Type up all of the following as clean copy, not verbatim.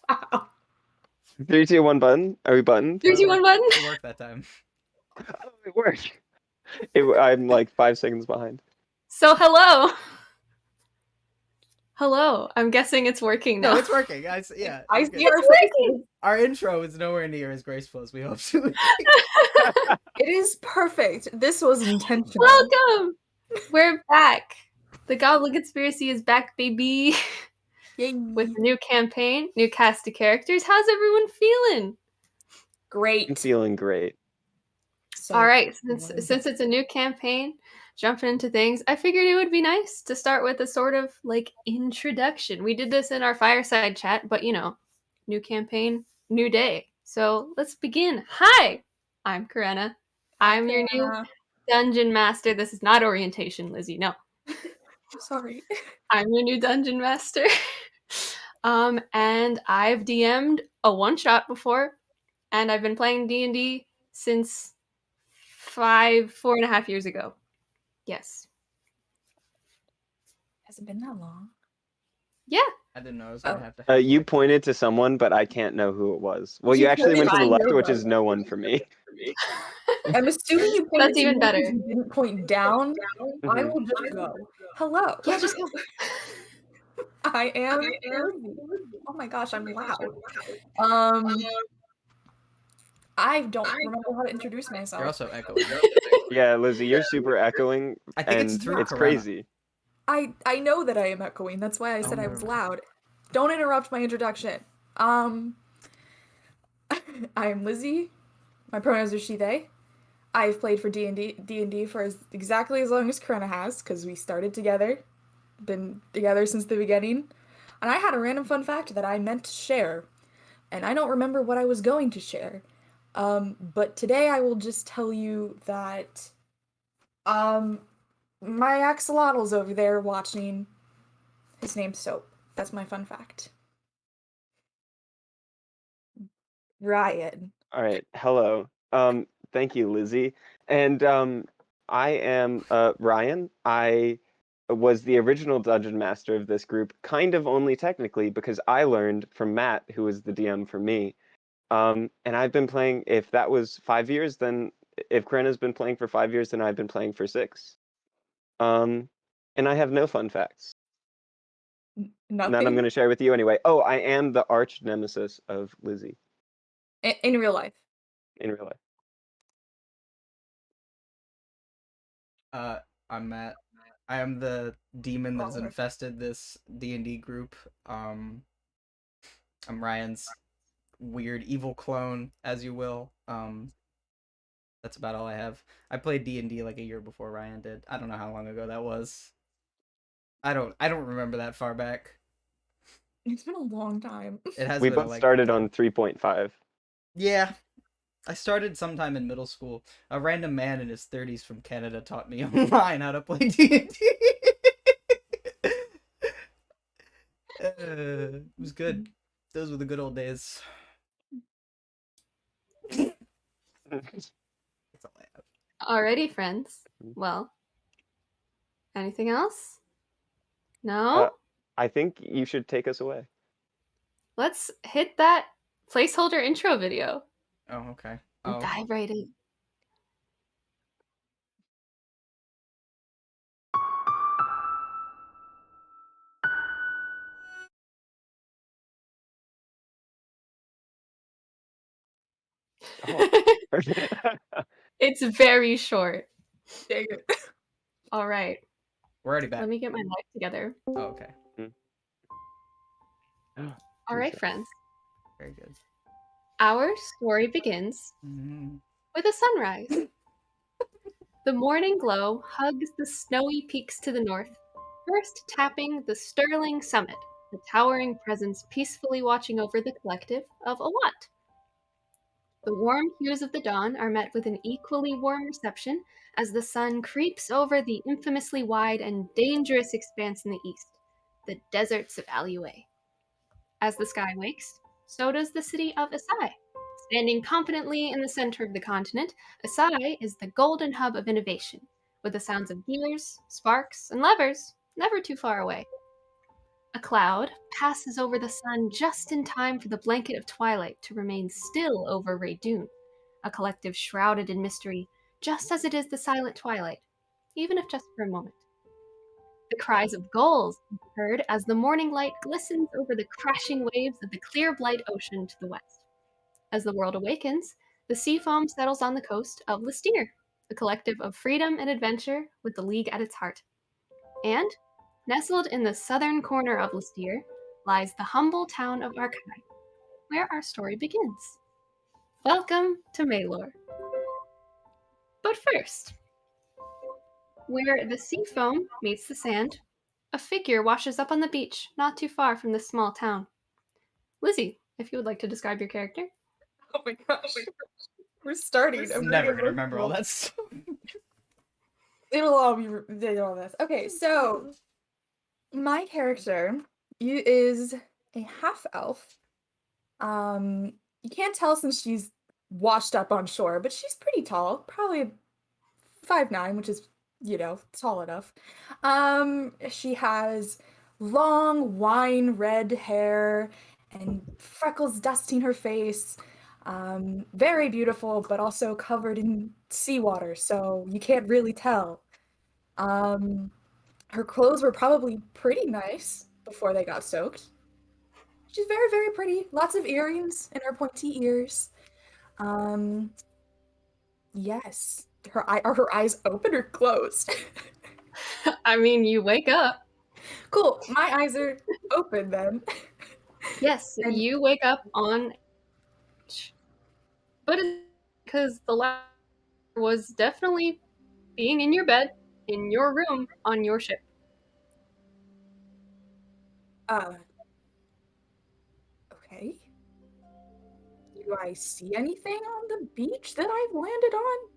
Wow. 3, 2, 1 button. Are we buttoned? 3, 2, 1 button. It worked that time. Oh, it worked. I'm like 5 seconds behind. So hello. Hello. I'm guessing it's working now. No, it's working. Yeah. I good. see our faces. Our intro is nowhere near as graceful as we hoped to. It is perfect. This was intentional. Welcome. We're back. The Goblin Conspiracy is back, baby. Yay. With a new campaign, new cast of characters. How's everyone feeling? Great. I'm feeling great. So, All right, since it's a new campaign, jumping into things, I figured it would be nice to start with a sort of like introduction. We did this in our fireside chat, but new campaign, new day. So let's begin. Hi, I'm Karenna. I'm your new dungeon master. This is not orientation, Lizzie. No. sorry. I'm your new dungeon master. And I've DM'd a one-shot before, and I've been playing D&D since 4.5 years ago. Yes. Has it been that long? Yeah. I didn't know I was gonna have to. You pointed to someone, but I can't know who it was. Well, you actually went to the left, which is no one for me. I'm assuming you pointed That's even better. You didn't point down. I will just go. Hello. Yeah, just go. I am. Oh my gosh, I'm loud. I don't remember how to introduce myself. You're also echoing. Yeah, Lizzie, you're super echoing. I think and it's through it's Corona. crazy. I know that I am echoing. That's why I said I was loud. Don't interrupt my introduction. I am Lizzie. My pronouns are she, they. I've played for D&D for exactly as long as Karenna has, because we started together. Been together since the beginning. And I had a random fun fact that I meant to share. And I don't remember what I was going to share. But today I will just tell you that my axolotl's over there watching. His name's Soap. That's my fun fact. Ryan. All right. Hello. Thank you, Lizzie. And I am Ryan. I was the original dungeon master of this group, kind of only technically because I learned from Matt, who was the DM for me. And I've been playing. If that was 5 years, then if Karenna's been playing for 5 years, then I've been playing for 6. And I have no fun facts. Nothing. None I'm going to share with you anyway. Oh, I am the arch nemesis of Lizzie. In real life. In real life. I'm Matt. I am the demon that's infested this D&D group. I'm Ryan's weird evil clone, as you will. That's about all I have. I played D&D like a year before Ryan did. I don't know how long ago that was. I don't remember that far back. It's been a long time. It has We been both started on 3.5. Yeah. I started sometime in middle school. A random man in his 30s from Canada taught me online how to play D&D. It was good. Those were the good old days. That's all I have. Alrighty, friends. Well, anything else? No? I think you should take us away. Let's hit that placeholder intro video. Oh, okay. And dive right in. Oh. It's very short. Dang it. All right. We're already back. Let me get my life together. Oh, okay. All right, friends. Very good. Our story begins with a sunrise. The morning glow hugs the snowy peaks to the north, first tapping the Sterling summit, the towering presence peacefully watching over the collective of Awat. The warm hues of the dawn are met with an equally warm reception as the sun creeps over the infamously wide and dangerous expanse in the east, the deserts of Alue. As the sky wakes, so does the city of Asai. Standing confidently in the center of the continent, Asai is the golden hub of innovation, with the sounds of gears, sparks, and levers never too far away. A cloud, passes over the sun just in time for the blanket of twilight to remain still over Raydoon, a collective shrouded in mystery, just as it is the silent twilight, even if just for a moment. The cries of gulls can be heard as the morning light glistens over the crashing waves of the clear Blight Ocean to the west. As the world awakens, the sea foam settles on the coast of Listeer, a collective of freedom and adventure with the League at its heart. And, nestled in the southern corner of Listeer, lies the humble town of Arkai, where our story begins. Welcome to Melor. But first, where the sea foam meets the sand, a figure washes up on the beach not too far from this small town. Lizzie, if you would like to describe your character. Oh my gosh. We're starting. I'm never gonna remember all that stuff. It'll all be all this. Okay, so my character is a half elf. You can't tell since she's washed up on shore, but she's pretty tall, probably 5'9", which is, tall enough. She has long wine red hair and freckles dusting her face. Very beautiful, but also covered in seawater, so you can't really tell. Her clothes were probably pretty nice before they got soaked. She's very, very pretty. Lots of earrings in her pointy ears. Yes. Are her eyes open or closed? I mean, you wake up. Cool. My eyes are open then. Yes, And- you wake up on. But because the last was definitely being in your bed, in your room, on your ship. Okay. Do I see anything on the beach that I've landed on?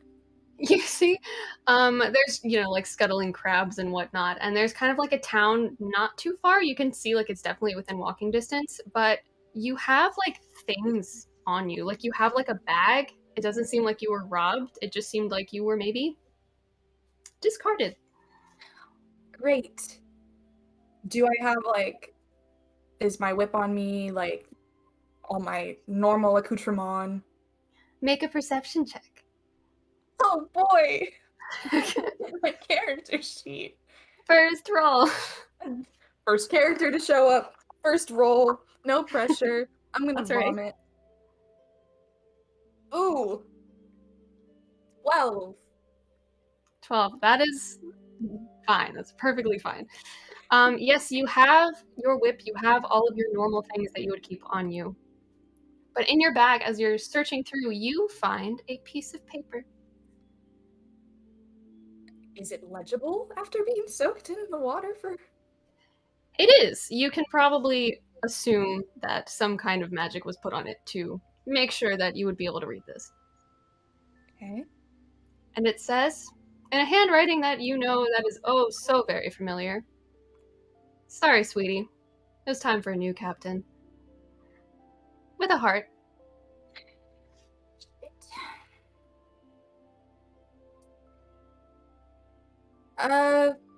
You see, there's, like scuttling crabs and whatnot, and there's kind of like a town not too far. You can see, like, it's definitely within walking distance, but you have, like, things on you. Like, you have, like, a bag. It doesn't seem like you were robbed. It just seemed like you were maybe discarded. Great. Do I have, is my whip on me, all my normal accoutrement? Make a perception check. Oh boy! My character sheet. First roll. First character to show up. First roll. No pressure. I'm gonna That's right. vomit. Ooh. 12. 12. That is fine. That's perfectly fine. Yes, you have your whip. You have all of your normal things that you would keep on you. But in your bag, as you're searching through, you find a piece of paper. Is it legible after being soaked in the water for... It is. You can probably assume that some kind of magic was put on it to make sure that you would be able to read this. Okay. And it says, in a handwriting that you know that is oh so very familiar, "Sorry, sweetie. It was time for a new captain." With a heart.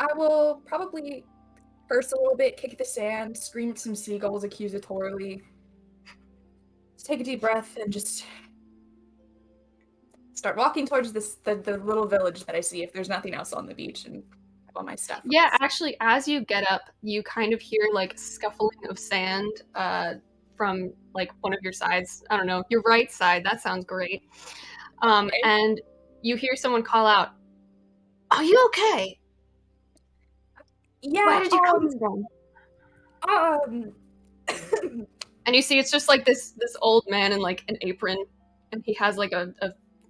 I will probably curse a little bit, kick the sand, scream at some seagulls accusatorily. Just take a deep breath and just start walking towards the little village that I see if there's nothing else on the beach and have all my stuff. Yeah, actually, as you get up, you kind of hear like scuffling of sand from like one of your sides. I don't know, your right side. That sounds great. Okay. And you hear someone call out, "Are you okay? Yeah. Where did you come from?" And you see it's just like this old man in like an apron, and he has like a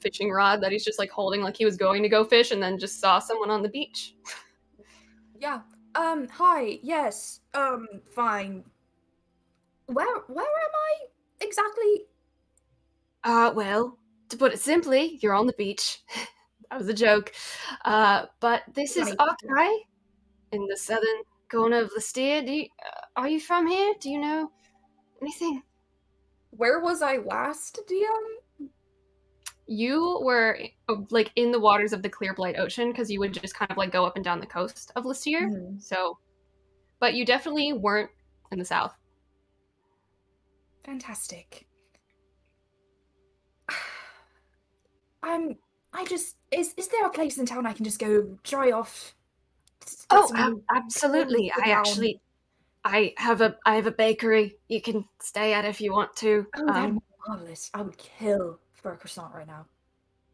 fishing rod that he's just like holding like he was going to go fish and then just saw someone on the beach. Yeah. Hi. Yes. Fine. Where am I exactly? Well, to put it simply, you're on the beach. That was a joke. But this is Funny. Arkai in the southern corner of the steer. Are you from here? Do you know anything? Where was I last, DM? You were like in the waters of the Clear Blight Ocean because you would just kind of like go up and down the coast of Listeer. Mhm. So, but you definitely weren't in the south. Fantastic. Is there a place in town I can just go dry off? Get Oh, some clothes absolutely. to put down? I have a bakery. You can stay at if you want to. Oh, that'd be marvelous. I would kill for a croissant right now.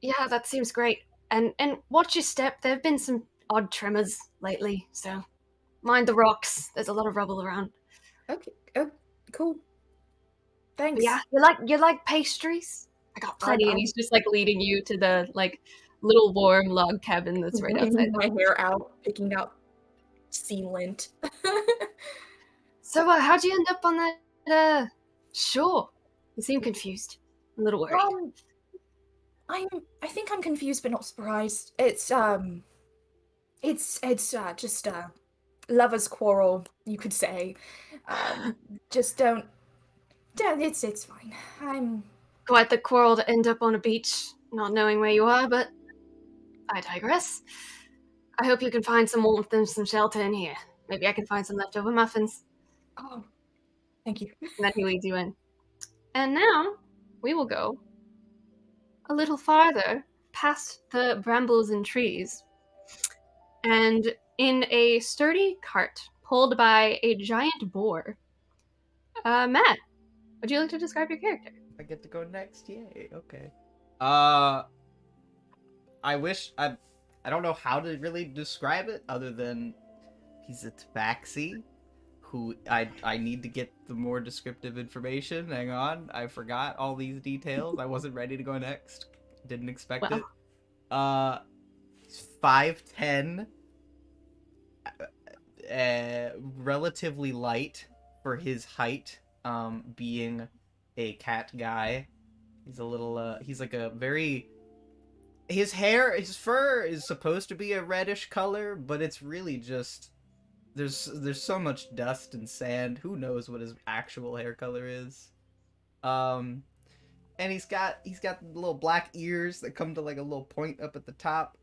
Yeah, that seems great. And watch your step. There have been some odd tremors lately, so mind the rocks. There's a lot of rubble around. Okay. Oh, cool. Thanks. But yeah, you like pastries? I got plenty, and he's just like leading you to the like little warm log cabin that's right outside. My hair out, picking out sea lint. So, how'd you end up on that shore? You seem confused, a little worried. I think I'm confused but not surprised. It's just lovers quarrel, you could say. Just don't it's fine. I'm Quite the quarrel to end up on a beach, not knowing where you are, but I digress. I hope you can find some warmth and some shelter in here. Maybe I can find some leftover muffins. Oh, thank you. And then he leads you in. And now we will go a little farther past the brambles and trees. And in a sturdy cart pulled by a giant boar. Matt, would you like to describe your character? I get to go next. Yay. Okay. I wish I don't know how to really describe it other than he's a tabaxi who I need to get the more descriptive information. Hang on. I forgot all these details. I wasn't ready to go next. Didn't expect it. 5'10", relatively light for his height, being a cat guy. He's a little he's like a very his fur is supposed to be a reddish color, but it's really just there's so much dust and sand. Who knows what his actual hair color is? And he's got little black ears that come to like a little point up at the top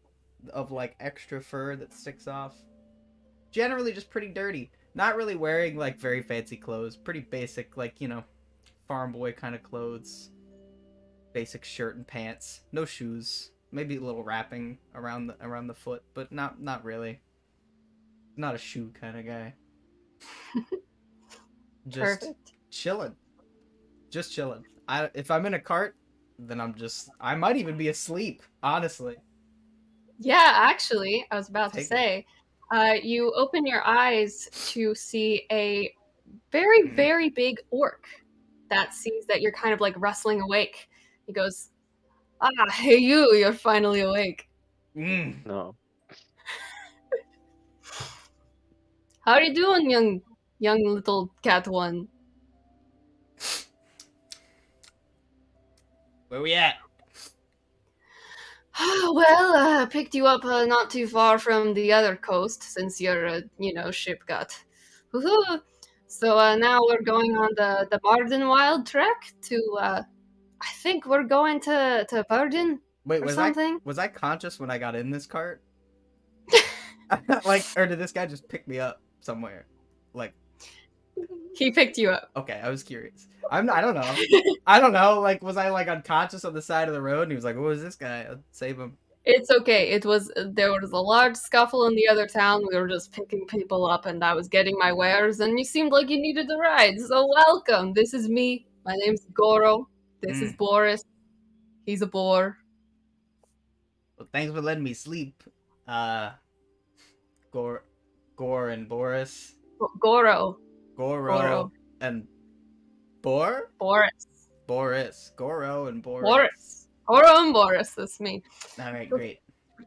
of like extra fur that sticks off. Generally just pretty dirty. Not really wearing like very fancy clothes. Pretty basic, like, you know, farm boy kind of clothes. Basic shirt and pants. No shoes. Maybe a little wrapping around the foot, but not really. Not a shoe kind of guy. Just Perfect. chilling. Just chilling. If I'm in a cart, then I might even be asleep, honestly. Yeah, actually, I was about to Take say, you open your eyes to see a very, very big orc that sees that you're kind of like rustling awake. He goes, "Ah, hey you're finally awake. No. How are you doing, young little cat one?" Where we at? Well, picked you up not too far from the other coast since your, ship got. Woohoo! So now we're going on the Barden Wild trek to. I think we're going to Barden Wait, or something. was I conscious when I got in this cart? Like, or did this guy just pick me up somewhere? Like, He picked you up. okay, I was curious. I don't know. I don't know. Like, was I like unconscious on the side of the road? And he was like, "What was this guy? I'll save him." It's okay. There was a large scuffle in the other town. We were just picking people up, and I was getting my wares, and you seemed like you needed a ride. So welcome. This is me. My name's Goro. This is Boris. He's a boar. Well, thanks for letting me sleep. Gore and Boris. Goro. Goro and Boris. Goro and Boris. Goro and Boris. That's me. All right, great.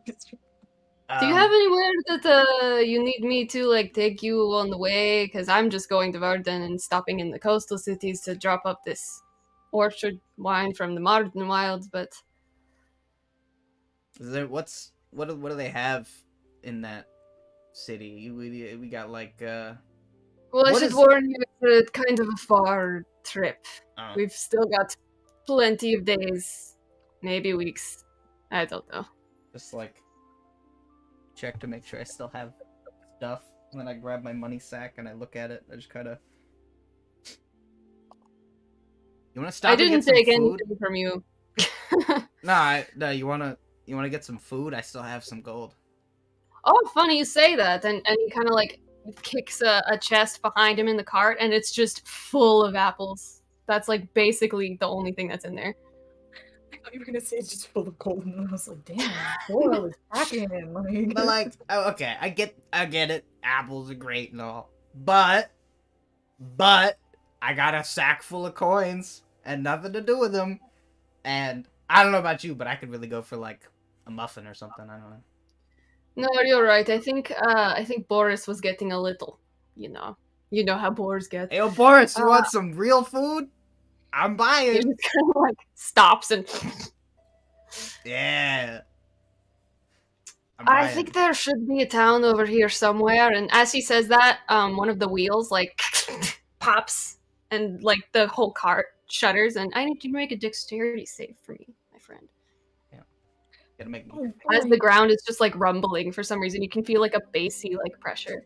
Do you have anywhere that you need me to like take you on the way? Because I'm just going to Varden and stopping in the coastal cities to drop up this orchard wine from the Marden Wilds. But Is there what do they have in that city? We got like well, I what should is- warn you, it's kind of a far trip. Oh. We've still got plenty of days, maybe weeks. I don't know. Just like check to make sure I still have stuff. And then I grab my money sack and I look at it. I just kind of You want to stop I and get didn't some take food? anything from you. No, you wanna get some food? I still have some gold. Oh, funny you say that. And he kind of like kicks a chest behind him in the cart, and it's just full of apples. That's like basically the only thing that's in there. I thought you were gonna say it's just full of gold, and I was like, damn, Bora was packing in. Like, But like, oh, okay, I get it. Apples are great and all, but I got a sack full of coins and nothing to do with them. And I don't know about you, but I could really go for like a muffin or something. I don't know. No, you're right. I think Boris was getting a little, you know how Boris get. Hey, yo, Boris, you Uh, want some real food? I'm He buying. just kind of like stops and. Yeah. I'm I buying. think there should be a town over here somewhere. And as he says that, one of the wheels like pops, and like the whole cart shudders. And I need you to make a dexterity save for me, my friend. Gotta make me. oh, As boy. the ground is just like rumbling for some reason, you can feel like a bassy like pressure.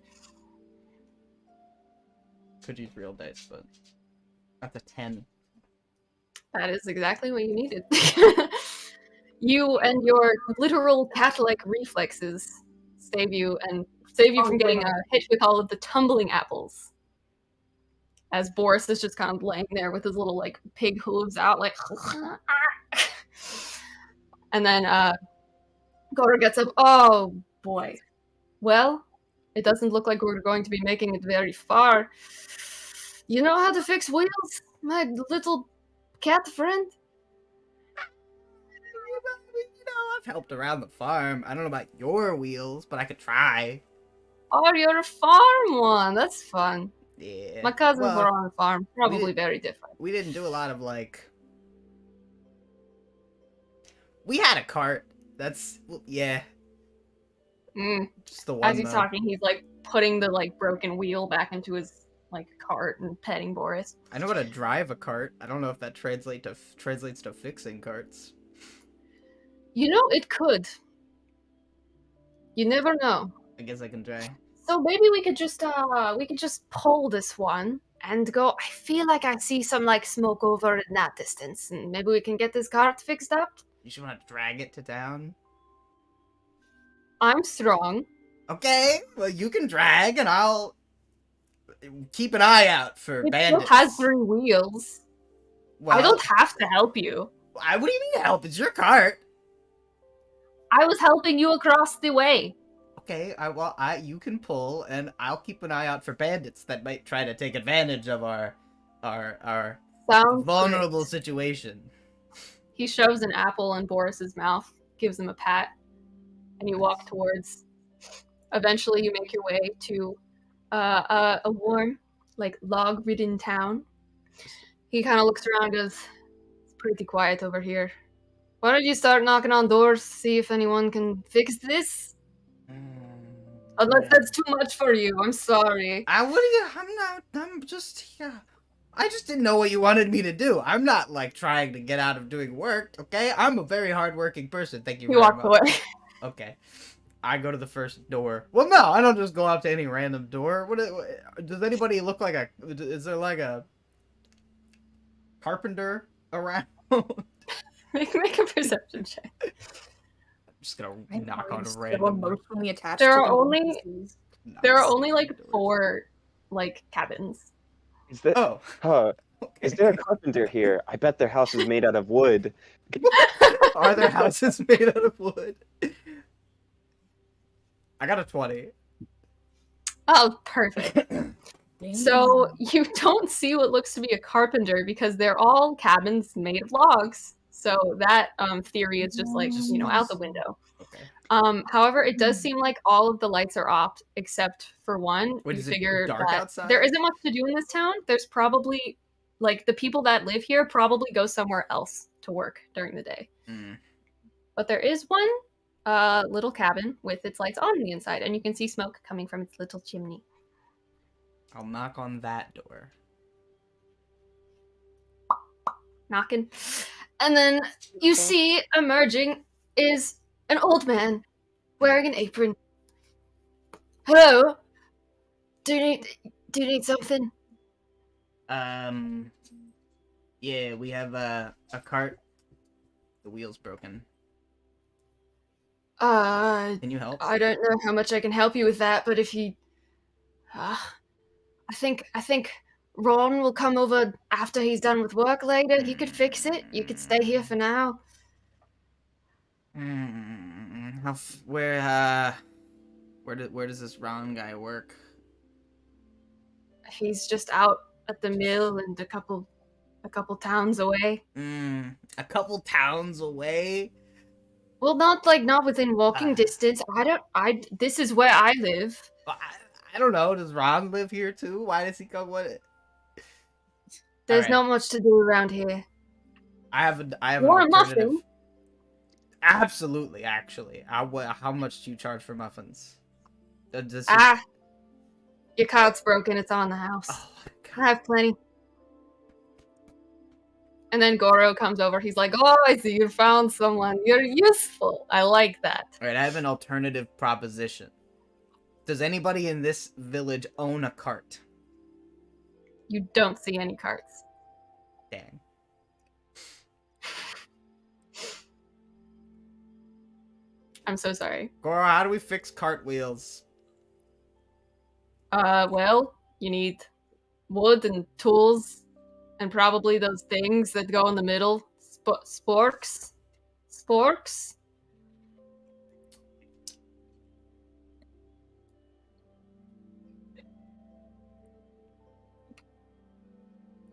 Could use real dice, but that's a 10. That is exactly what you needed. You and your literal cat-like reflexes save you from getting hit with all of the tumbling apples. As Boris is just kind of laying there with his little like pig hooves out, like, and then Goro gets up. Oh boy. Well, it doesn't look like we're going to be making it very far. You know how to fix wheels, my little cat friend? You know, I've helped around the farm. I don't know about your wheels, but I could try. Oh, you're a farm one. That's fun. Yeah. My cousins Well, were on a farm. Probably did- very different. We didn't do a lot of like. We had a cart. That's yeah. Mm. Just the one. As he's though. talking, he's like putting the like broken wheel back into his like cart and petting Boris. I know how to drive a cart. I don't know if that translates to fixing carts. You know, it could. You never know. I guess I can try. So maybe we could just pull this one and go. I feel like I see some like smoke over in that distance, and maybe we can get this cart fixed up. You should want to drag it to town. I'm strong. Okay, well you can drag, and I'll keep an eye out for It bandits. still has 3 wheels. Well, I don't have to help you. What do you mean help? It's your cart. I was helping you across the way. Okay, you can pull, and I'll keep an eye out for bandits that might try to take advantage of our Sounds vulnerable great. situation. He shoves an apple in Boris's mouth, gives him a pat, and you walk towards. Eventually, you make your way to a warm, like log-ridden town. He kind of looks around, goes, "It's pretty quiet over here. Why don't you start knocking on doors, see if anyone can fix this? Unless that's too much for you. I'm sorry." I'm just here. I just didn't know what you wanted me to do. I'm not like trying to get out of doing work, okay? I'm a very hardworking person. Thank you He very walks much. away. Okay. I go to the first door. Well, no, I don't just go up to any random door. Does anybody look like a? Is there like a carpenter around? Make a perception check. I'm just gonna knock on a Still random. emotionally attached. There to are the only- pieces. There are only like 4 like cabins. Is that? Oh. Huh. Okay. Is there a carpenter here? I bet their house is made out of wood. Are there houses made out of wood? I got a 20. Oh, perfect. Damn. So you don't see what looks to be a carpenter because they're all cabins made of logs. So that theory is just like, out the window. Okay. However, it does seem like all of the lights are off except for one. Wait, You is it figure dark that outside? there isn't much to do in this town. There's probably like the people that live here probably go somewhere else to work during the day. But there is one little cabin with its lights on the inside, and you can see smoke coming from its little chimney. I'll knock on that door. Knocking. And then you see emerging is an old man wearing an apron. Hello? Do you need something? Yeah, we have a cart. The wheel's broken. Can you help? I don't know how much I can help you with that, but if you, I think Ron will come over after he's done with work later. He could fix it. You could stay here for now. Where does this Ron guy work? He's just out at the mill and a couple towns away. A couple towns away. Well, not within walking distance. This is where I live. I don't know. Does Ron live here too? Why does he come with it? There's Alright. not much to do around here. I have an Want a alternative. muffin? Absolutely, actually. How much do you charge for muffins? Your cart's broken. It's on the house. Oh, I have plenty. And then Goro comes over. He's like, "Oh, I see you found someone. You're useful. I like that." Alright, I have an alternative proposition. Does anybody in this village own a cart? You don't see any carts. Dang. I'm so sorry. Goro, how do we fix cartwheels? Well, you need wood and tools, and probably those things that go in the middle. Sporks? Sporks?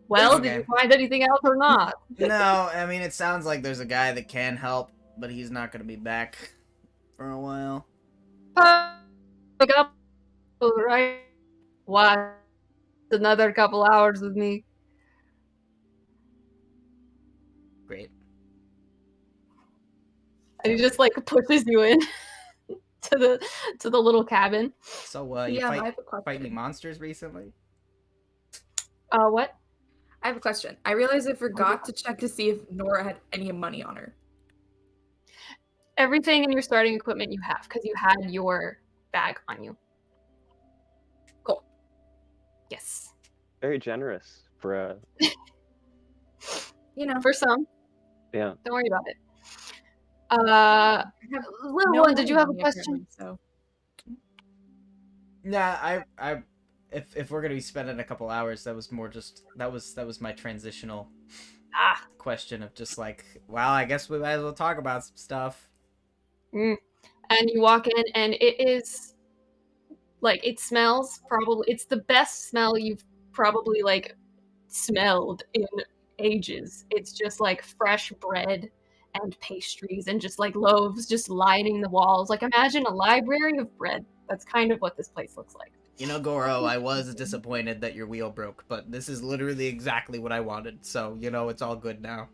Well, Okay. did you find anything else or not? No, I mean, it sounds like there's a guy that can help, but he's not going to be back for a while. Pick up, right? Why? Another couple hours with me. Great. And he just pushes you in to the little cabin. So, you Yeah, I have a question. fight any monsters recently? What? I have a question. I realized I forgot to check to see if Nora had any money on her. Everything in your starting equipment you have, because you had your bag on you. Cool. Yes. Very generous for a. For some. Yeah. Don't worry about it. I have Little no one, did you have a money, question? apparently, so. Nah, if we're gonna be spending a couple hours, that was more just that was my transitional question of just like, well, I guess we might as well talk about some stuff. And you walk in, and it is it smells it's the best smell you've probably smelled in ages. It's just fresh bread and pastries and just loaves just lining the walls. Imagine a library of bread. That's kind of what this place looks like. You know, Goro, I was disappointed that your wheel broke, but this is literally exactly what I wanted, so, it's all good now.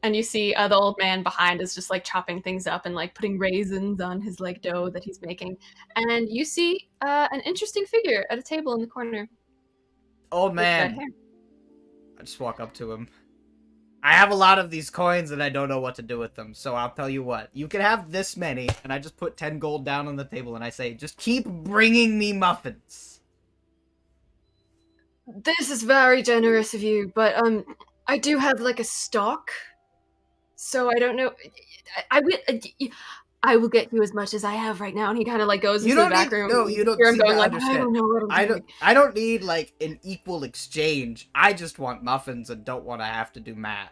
And you see the old man behind is just chopping things up and putting raisins on his dough that he's making. And you see an interesting figure at a table in the corner. Old man. With red hair. I just walk up to him. I have a lot of these coins and I don't know what to do with them, so I'll tell you what. You can have this many, and I just put 10 gold down on the table and I say, just keep bringing me muffins. This is very generous of you, but I do have a stock, so I don't know. I will get you as much as I have right now. And he kind of goes into the back room. No, you don't. Hear him See, going understand. I don't know what I'm doing. I don't need an equal exchange. I just want muffins and don't want to have to do math.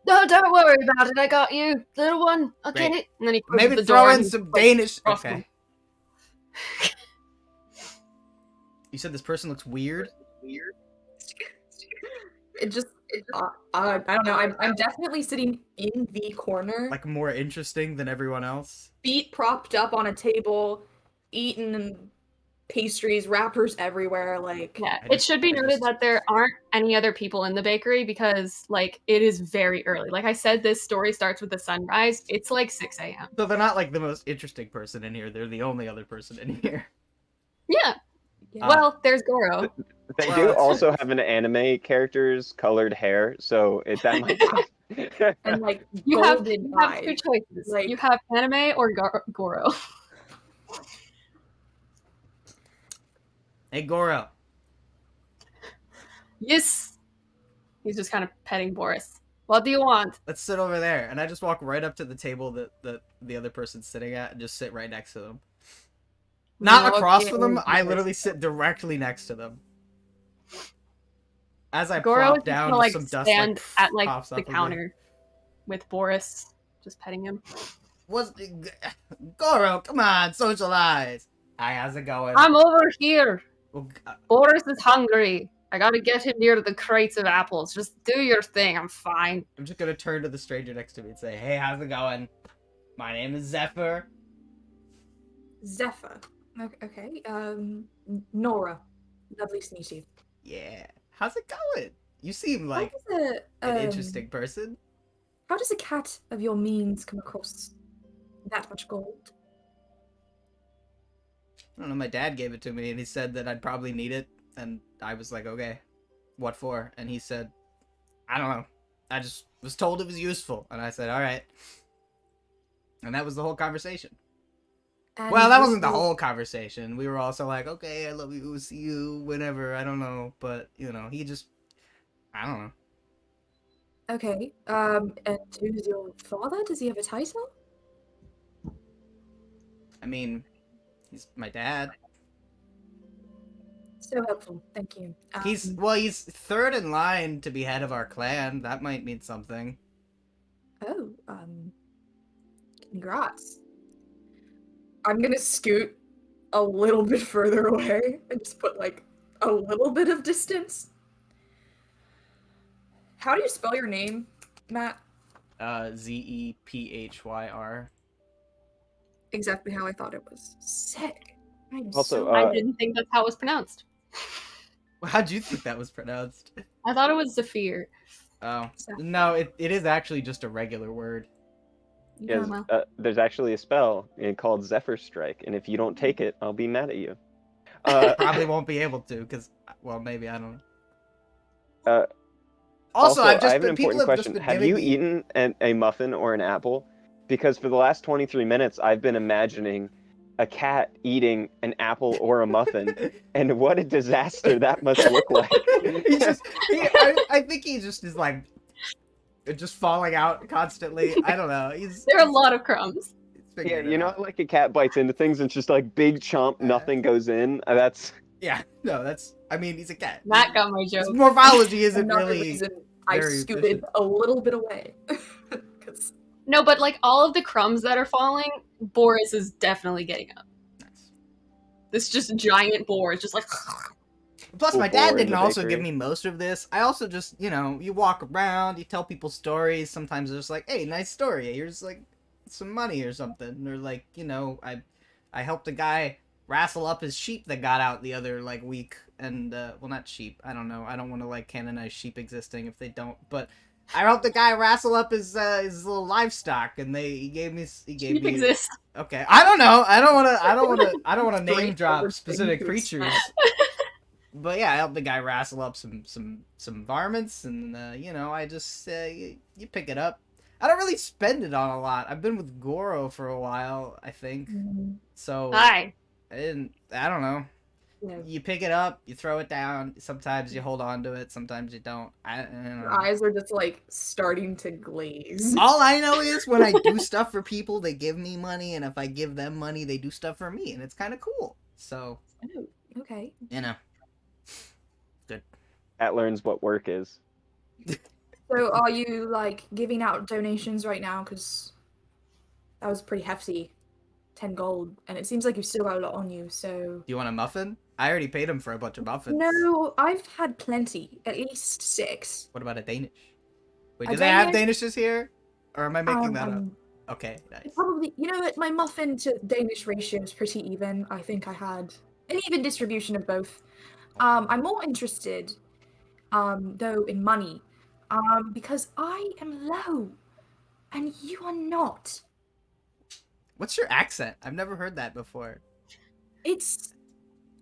No, don't worry about it. I got you, little one. I'll get it. And then he closes maybe the throw door in some Danish. Okay. Okay. You said this person looks weird. It just, I don't know. I'm definitely sitting in the corner, More interesting than everyone else. feet propped up on a table, eating pastries, wrappers everywhere. It should be noted that there aren't any other people in the bakery because it is very early. Like I said, this story starts with the sunrise. It's 6 a.m. So they're not the most interesting person in here. They're the only other person in here. Yeah. Well, there's Goro. They do also have an anime character's colored hair, so that might be. And you have golden two eyes. choices. You have anime or Goro. Hey, Goro. Yes. He's just kind of petting Boris. What do you want? Let's sit over there. And I just walk right up to the table that the other person's sitting at and just sit right next to them. Not across from them. I literally sit directly next to them. As I Goro plop is down, gonna just some dust stand at pops the off of me. counter with Boris, just petting him. What's Goro? Come on, socialize. Hi, how's it going? I'm over here. Well, Boris is hungry. I gotta get him near the crates of apples. Just do your thing. I'm fine. I'm just gonna turn to the stranger next to me and say, "Hey, how's it going? My name is Zephyr." Zephyr. Okay. Nora. Lovely to meet you. Yeah. How's it going? You seem How like does an interesting person. How does a cat of your means come across that much gold? I don't know. My dad gave it to me, and he said that I'd probably need it, and I was like, "Okay, what for?" And he said, "I don't know. I just was told it was useful," and I said, "All right." And that was the whole conversation. And Well, that this wasn't the was- whole conversation. We were also like, "Okay, I love you. See you whenever." I don't know, but you know, he just, I don't know. Okay. And who's your father? Does he have a title? I mean, he's my dad. So helpful. Thank you. He's third in line to be head of our clan. That might mean something. Oh, congrats. I'm gonna scoot a little bit further away and just put like a little bit of distance. How do you spell your name, Matt? Zephyr. Exactly how I thought it was. Sick. I'm Also, so I didn't think that's how it was pronounced. How'd you think that was pronounced? I thought it was Zephyr. Oh, Zephyr. no, it is actually just a regular word. Yes, well. there's actually a spell called Zephyr Strike, and if you don't take it, I'll be mad at you. Uh, Probably won't be able to, because, well, maybe, I don't know. uh, Also, I I've just have an been, people important have just question. been Have giving you me... eaten a muffin or an apple? Because for the last 23 minutes, I've been imagining a cat eating an apple or a muffin, and what a disaster that must look like. I think he just is like just falling out constantly. I don't know. There are a lot of crumbs. Yeah, you know, like a cat bites into things, and it's just like big chomp, nothing goes in. That's I mean, he's a cat. Matt got my joke. His morphology isn't another really reason I very scooted efficient. a little bit away. 'Cause No, but like all of the crumbs that are falling, Boris is definitely getting up. Nice. This just giant boar is just like. Plus, Full my dad bore in didn't the also bakery. give me most of this. I also just, you know, you walk around, you tell people stories. Sometimes it's just like, hey, nice story. Here's like some money or something. Or like, you know, I helped a guy wrestle up his sheep that got out the other like week. And well, not sheep. I don't know. I don't want to like canonize sheep existing if they don't. But I helped the guy wrestle up his little livestock, and he gave me Sheep exist. Okay, I don't know. I don't want to name drop specific creatures. But yeah, I helped the guy wrestle up some varmints, and you know, I just you pick it up. I don't really spend it on a lot. I've been with Goro for a while, I think. So Hi. I don't know. No. You pick it up, you throw it down. Sometimes you hold on to it, sometimes you don't. I don't know. Your eyes are just like starting to glaze. All I know is when I do stuff for people, they give me money, and if I give them money, they do stuff for me, and it's kind of cool. So, Oh, okay. you know. Good. Cat learns what work is. So are you like giving out donations right now? Because that was pretty hefty. 10 gold. And it seems like you've still got a lot on you, so... Do you want a muffin? I already paid him for a bunch of muffins. No, I've had plenty. At least 6. What about a Danish? Wait, A do they have Danish? Danishes here? Or am I making that up? Um, Okay, nice. Probably, you know what, my muffin to Danish ratio is pretty even. I think I had an even distribution of both. I'm more interested, though, in money, because I am low, and you are not. What's your accent? I've never heard that before. It's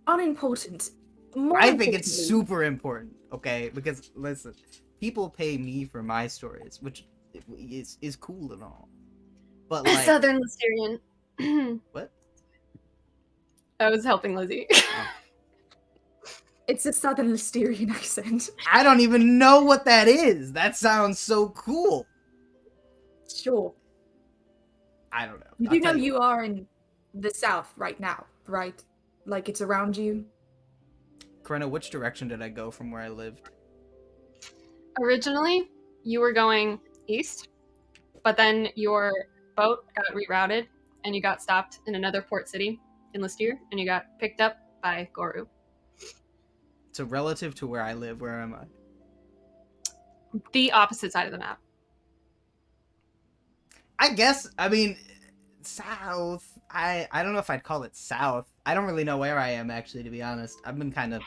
unimportant. More I think it's importantly- super important, okay? Because, listen, people pay me for my stories, which is cool and all. But, like... Southern Lysterian. What? I was helping Lizzie. It's a southern Lysterian accent. I don't even know what that is. That sounds so cool. Sure. I don't know. You I'll do know tell you are in the south right now, right? Like it's around you. Karina, which direction did I go from where I lived? Originally, you were going east, but then your boat got rerouted and you got stopped in another port city in Listier and you got picked up by Goru. So relative to where I live, where am I? The opposite side of the map. I guess, I mean, south. I don't know if I'd call it south. I don't really know where I am, actually, to be honest. I've been kind of...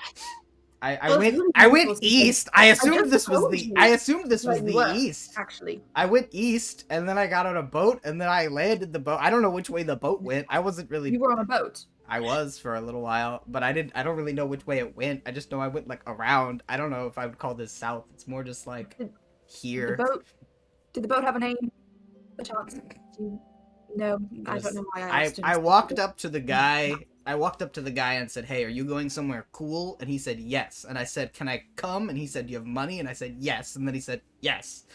I Well, it's really went difficult to east. say. I just assumed this was told the you was where you the were, east. Actually, I went east, and then I got on a boat, and then I landed the boat. I don't know which way the boat went. I wasn't really... you were on a boat. I was for a little while, but I don't really know which way it went. I just know I went, like, around. I don't know if I would call this south. It's more just, like, here. Did the boat have a name? Perchance? No, I don't know why I asked him. I walked up to the guy. I walked up to the guy and said, "Hey, are you going somewhere cool?" And he said, "Yes." And I said, "Can I come?" And he said, "Do you have money?" And I said, "Yes." And then he said, "Yes."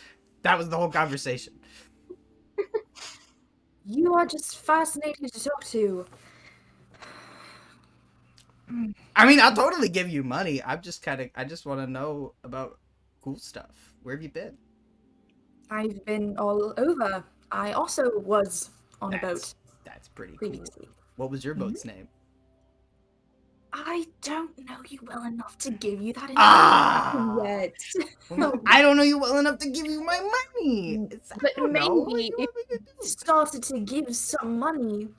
That was the whole conversation. You are just fascinating to talk to. I mean, I'll totally give you money. I just want to know about cool stuff. Where have you been? I've been all over. I also was on a boat That's pretty cool. previously. What was your boat's name? I don't know you well enough to give you that Ah! yet. Well, I don't know you well enough to give you my money. But maybe if you started to give some money,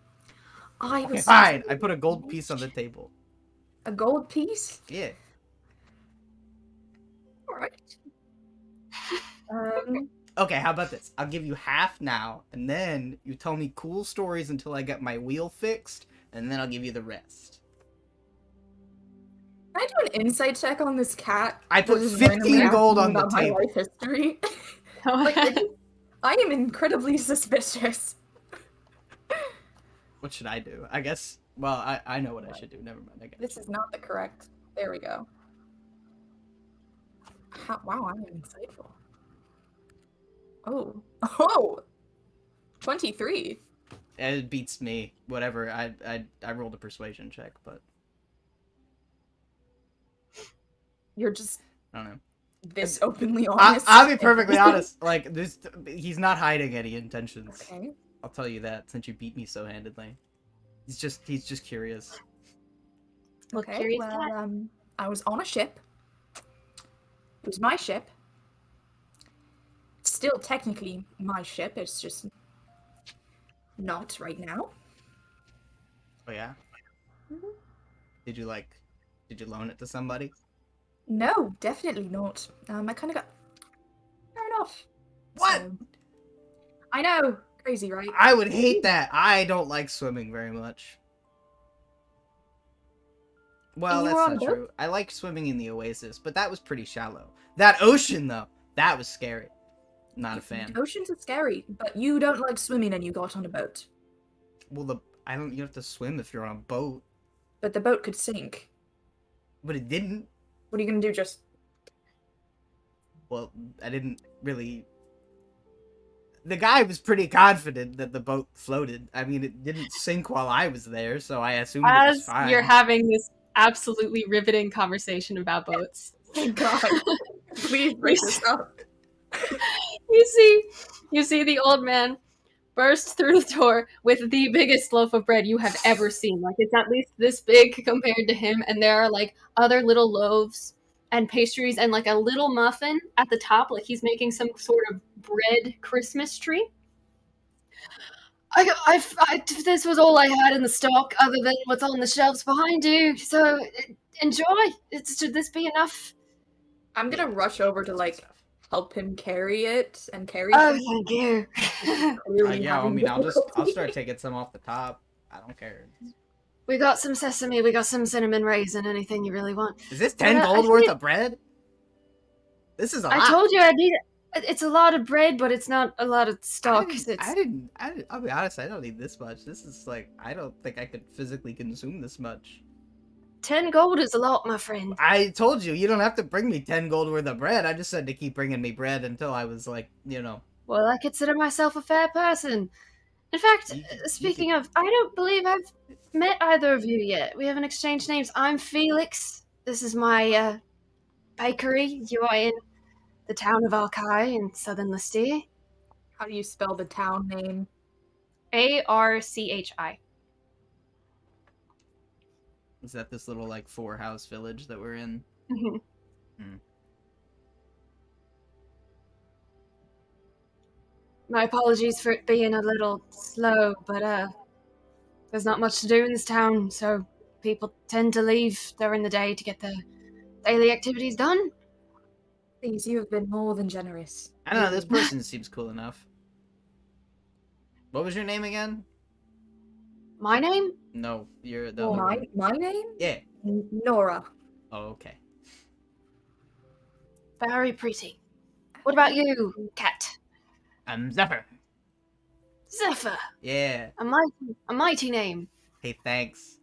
I Okay, was fine. I put a gold piece on the table. a gold piece. Yeah. All right. Okay, how about this? I'll give you half now, and then you tell me cool stories until I get my wheel fixed, and then I'll give you the rest. Can I do an insight check on this cat? I put Just 15 randomly gold asking on the about my table. life history. Like, I am incredibly suspicious. What should I do? I guess, well, I know what I should do. Never mind, I guess. This is not the correct. There we go. Wow, I'm insightful. Oh, 23. It beats me. Whatever. I rolled a persuasion check, but You're just I don't know. this openly honest. I'll be perfectly honest. Like, he's not hiding any intentions. Okay. I'll tell you that since you beat me so handedly. He's just curious. Okay. Curious Well, I was on a ship. It was my ship. Still technically my ship. It's just not right now. Oh yeah. Mhm. Did you loan it to somebody? No, definitely not. I kind of got thrown off. What? So... I know. Crazy, right? I would hate that. I don't like swimming very much. Well, You that's were on not a boat? true. I liked swimming in the oasis, but that was pretty shallow. That ocean, though, that was scary. Not a fan. Oceans are scary, but you don't like swimming and you got on a boat. Well, you have to swim if you're on a boat. But the boat could sink. But it didn't. What are you gonna do? Just... Well, I didn't really... The guy was pretty confident that the boat floated. I mean, it didn't sink while I was there, so I assumed it was As fine. you're having this absolutely riveting conversation about boats, Thank God. Please break this up. you see the old man burst through the door with the biggest loaf of bread you have ever seen. Like, it's at least this big compared to him, and there are like other little loaves and pastries and like a little muffin at the top, like he's making some sort of bread Christmas tree. This was all I had in the stock, other than what's on the shelves behind you. So enjoy. Should this be enough? I'm gonna rush over to like help him carry it and carry. Oh, things. thank you. Clearly Yeah, I having mean, I'll difficulty. start taking some off the top. I don't care. We got some sesame, we got some cinnamon raisin, anything you really want. Is this 10 I gold worth think- of bread? This is a lot. I told you I need it's a lot of bread, but it's not a lot of stock. I'll be honest, I don't need this much. This is like, I don't think I could physically consume this much. 10 gold is a lot, my friend. I told you, you don't have to bring me 10 gold worth of bread. I just said to keep bringing me bread until I was like, Well, I consider myself a fair person. In fact, you speaking of, I don't believe I've met either of you yet. We haven't exchanged names. I'm Felix. This is my bakery. You are in the town of Arkai in southern Listia. How do you spell the town name? Archi. Is that this little, like, 4-house village that we're in? Mhm. Hmm. My apologies for it being a little slow, but there's not much to do in this town, so people tend to leave during the day to get their daily activities done. Please, you have been more than generous. I don't know, this Really. person seems cool enough. What was your name again? My name? No, you're the Oh, other one. my name? Yeah. Nora. Oh, okay. Very pretty. What about you, Cat? I'm Zephyr. Zephyr. Yeah. A mighty name. Hey, thanks.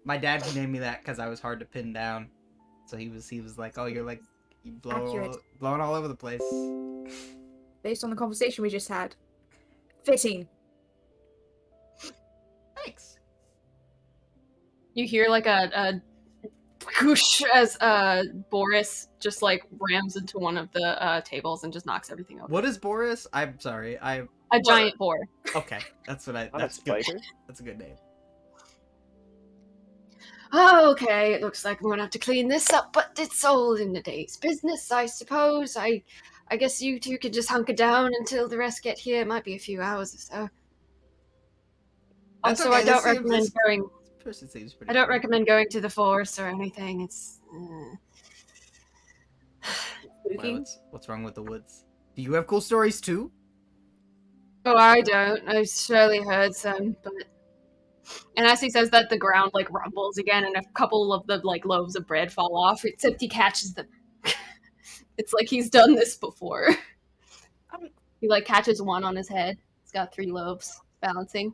My dad named me that because I was hard to pin down. So he was like, oh, you're like Accurate. blowing all over the place. Based on the conversation we just had. Fitting. Thanks. You hear like a whoosh as Boris just like rams into one of the tables and just knocks everything over. What is Boris? I'm sorry. A giant boar. Okay, that's what I. Not a That's good. spider. That's a good name. Oh, okay, it looks like I'm gonna have to clean this up, but it's all in the day's business, I suppose. I guess you two could just hunker down until the rest get here. It might be a few hours or so. That's Also, okay, I don't this seems- recommend this- going. This person seems pretty. I don't cool. recommend going to the forest or anything. It's. Why, what's wrong with the woods? Do you have cool stories too? Oh, I don't. I've surely heard some, but. And as he says that, the ground like rumbles again, and a couple of the like loaves of bread fall off. Except he catches them. It's like he's done this before. He like catches one on his head. He's got 3 loaves balancing.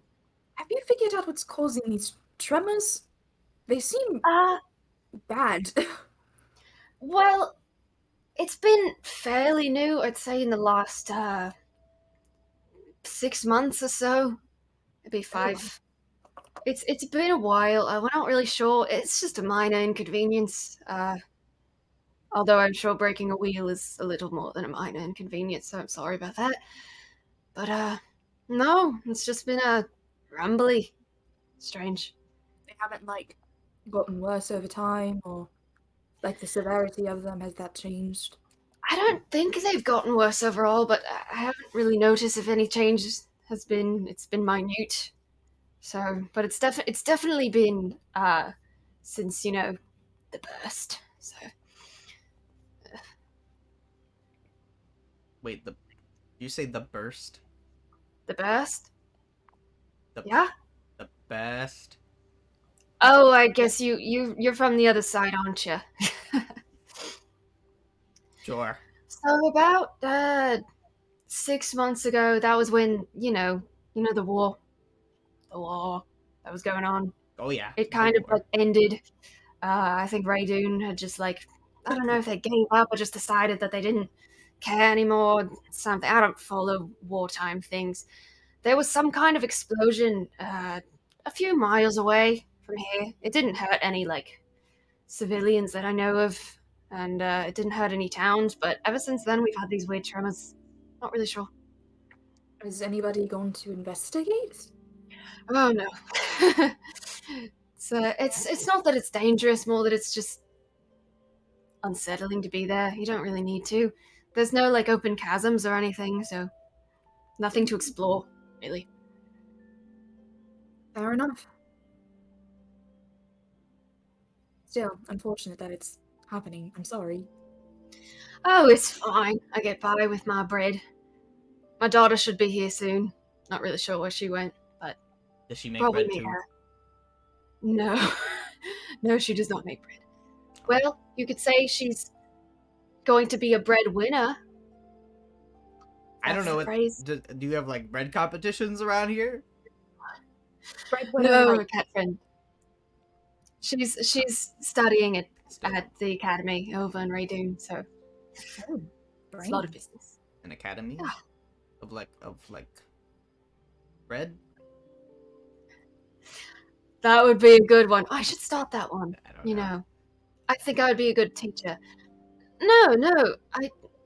Have you figured out what's causing these tremors? They seem bad. Well, it's been fairly new. I'd say in the last 6 months or so, maybe 5. It's been a while. We're not really sure. It's just a minor inconvenience. Although I'm sure breaking a wheel is a little more than a minor inconvenience, so I'm sorry about that. But no, it's just been rumbly. Strange. They haven't like gotten worse over time, or like the severity of them, has that changed? I don't think they've gotten worse overall, but I haven't really noticed if any change has been. It's been minute. So, but it's definitely been since the burst. So Wait, you say the burst? the burst. The, Yeah. The best. Oh, I guess you're from the other side, aren't you? Sure. So about 6 months ago, that was when the war that was going on. Oh yeah. It kind of like ended. I think Raydoon had just like, I don't know if they gave up or just decided that they didn't care anymore. Something. I don't follow wartime things. There was some kind of explosion a few miles away from here. It didn't hurt any like civilians that I know of, and it didn't hurt any towns. But ever since then, we've had these weird tremors. Not really sure. Is anybody going to investigate? Oh no. It's not that it's dangerous, more that it's just unsettling to be there. You don't really need to. There's no like open chasms or anything, so nothing to explore, really. Fair enough. Still, unfortunate that it's happening. I'm sorry. Oh, it's fine. I get by with my bread. My daughter should be here soon. Not really sure where she went, but Does she make probably bread meet too? her. No. No, she does not make bread. Well, you could say she's going to be a breadwinner. I don't know what. Phrase. Do you have like bread competitions around here? Breadwinner, No, like, cat friend. She's studying at the academy over in Raydoon, so Oh, it's a lot of business. An academy Yeah. of red. That would be a good one. I should start that one. I don't You know. know, I think I would be a good teacher. No,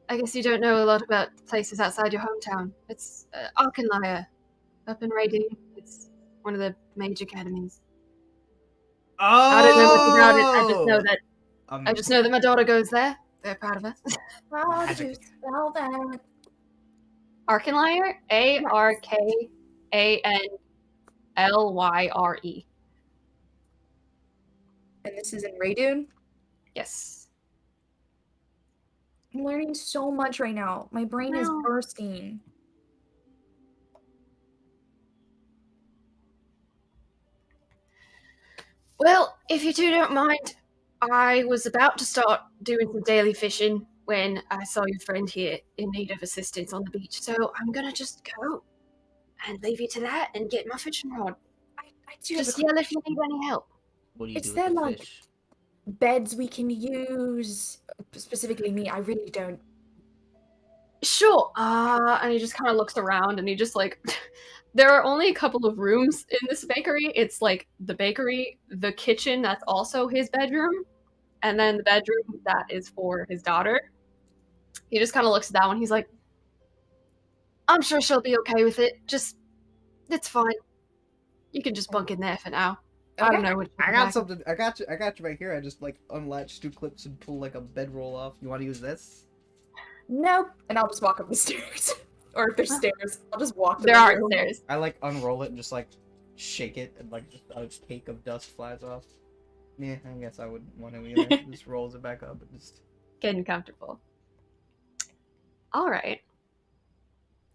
I guess you don't know a lot about places outside your hometown. It's Arkenlyre, up in Raydoon. It's one of the major academies. Oh! I don't know much about it. I just know that my daughter goes there. Very proud of her. How did you spell that? Arkenlyre, Arkanlyre. And this is in Raydoon. Yes. I'm learning so much right now. My brain is Wow. bursting. Well, if you two don't mind, I was about to start doing some daily fishing when I saw your friend here in need of assistance on the beach. So I'm gonna just go and leave you to that and get my fishing rod. I do have Just a yell if you need any help. What do you Is do there, with the like- fish? beds we can use. Specifically me, I really don't. Sure. And he just kind of looks around and he just like, there are only a couple of rooms in this bakery. It's like the bakery, the kitchen that's also his bedroom, and then the bedroom that is for his daughter. He just kind of looks at that one. He's like, I'm sure she'll be okay with it. Just, it's fine. You can just bunk in there for now. I don't know what I got something. I got you right here. I just like unlatch two clips and pull like a bedroll off. You want to use this? Nope. And I'll just walk up the stairs. Or if there's stairs, I'll just walk to There the are room. stairs. I like unroll it and just like shake it and like just a cake of dust flies off. Yeah, I guess I wouldn't want to either. Just rolls it back up and just Getting comfortable. All right.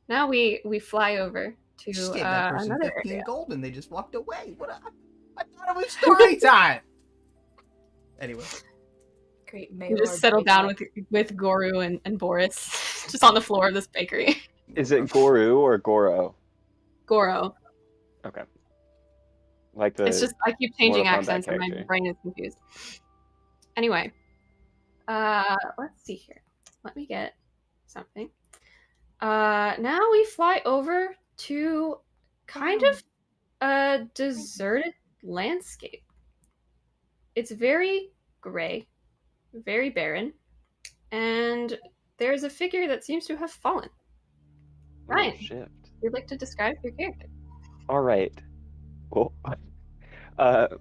Now we fly over to just gave that person another 15 area. gold and they just walked away. What? I thought it was story time. Anyway, Great You Melor just settle break down up. with Goru and Boris, just on the floor of this bakery. Is it Goru or Goro? Goro. Okay. Like the It's just I keep changing Mortal Kombat accents and my character. brain is confused. Anyway, let's see here. Let me get something. Now we fly over to kind of a deserted landscape. It's very gray, very barren, and there's a figure that seems to have fallen. Ryan, Oh, shit. you'd like to describe your character? All right. Well,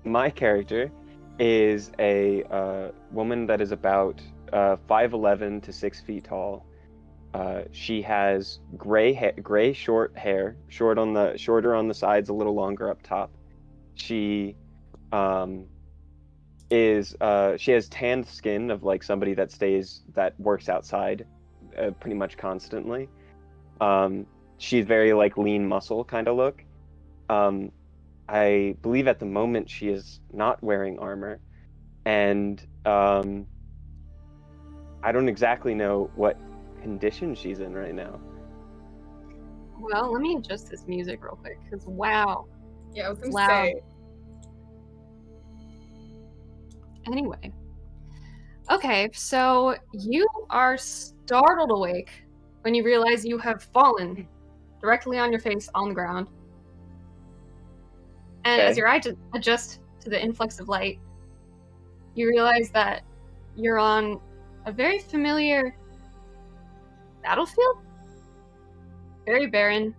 my character is a woman that is about 5'11" to 6 feet tall. She has gray short hair, shorter on the sides, a little longer up top. She she has tanned skin of like somebody that works outside pretty much constantly. She's very like lean muscle kind of look. I believe at the moment she is not wearing armor, and I don't exactly know what condition she's in right now. Well, let me adjust this music real quick, because wow. Yeah, I was gonna Loud. say. Anyway. Okay, so you are startled awake when you realize you have fallen directly on your face on the ground. And as Okay. your eyes adjust to the influx of light, you realize that you're on a very familiar battlefield. Very barren.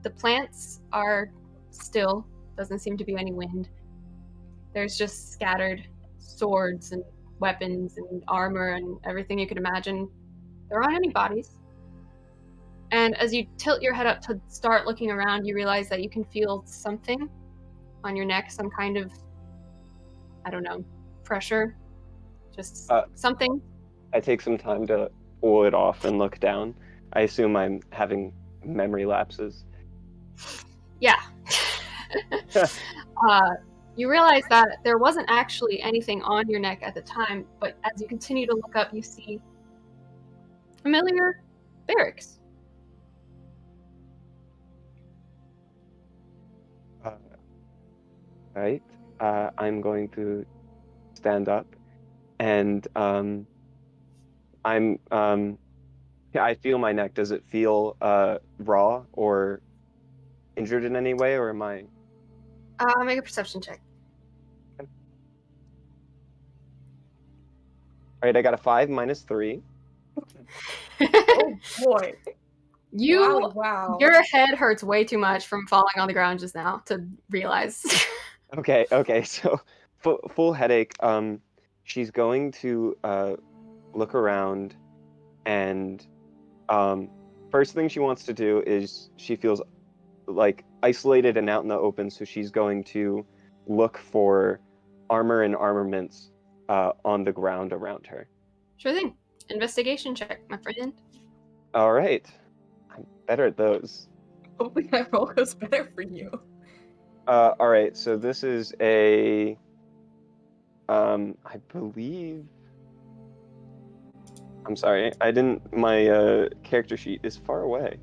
The plants are still, doesn't seem to be any wind. There's just scattered swords and weapons and armor and everything you could imagine. There aren't any bodies. And as you tilt your head up to start looking around, you realize that you can feel something on your neck, some kind of, I don't know, pressure. Just something. I take some time to pull it off and look down. I assume I'm having memory lapses. Yeah. You realize that there wasn't actually anything on your neck at the time, but as you continue to look up, you see familiar barracks. Right. I'm going to stand up, and I feel my neck. Does it feel raw or injured in any way, or am I? Make a perception check. All right, I got a 5 minus 3. Oh boy. You, Wow. your head hurts way too much from falling on the ground just now to realize. Okay, so full headache. She's going to look around, and first thing she wants to do is she feels like isolated and out in the open, so she's going to look for armor and armaments on the ground around her. Sure thing. Investigation check, my friend. All right, I'm better at those. Hopefully that roll goes better for you. All right, so this is a, I believe. I'm sorry, I didn't. My character sheet is far away.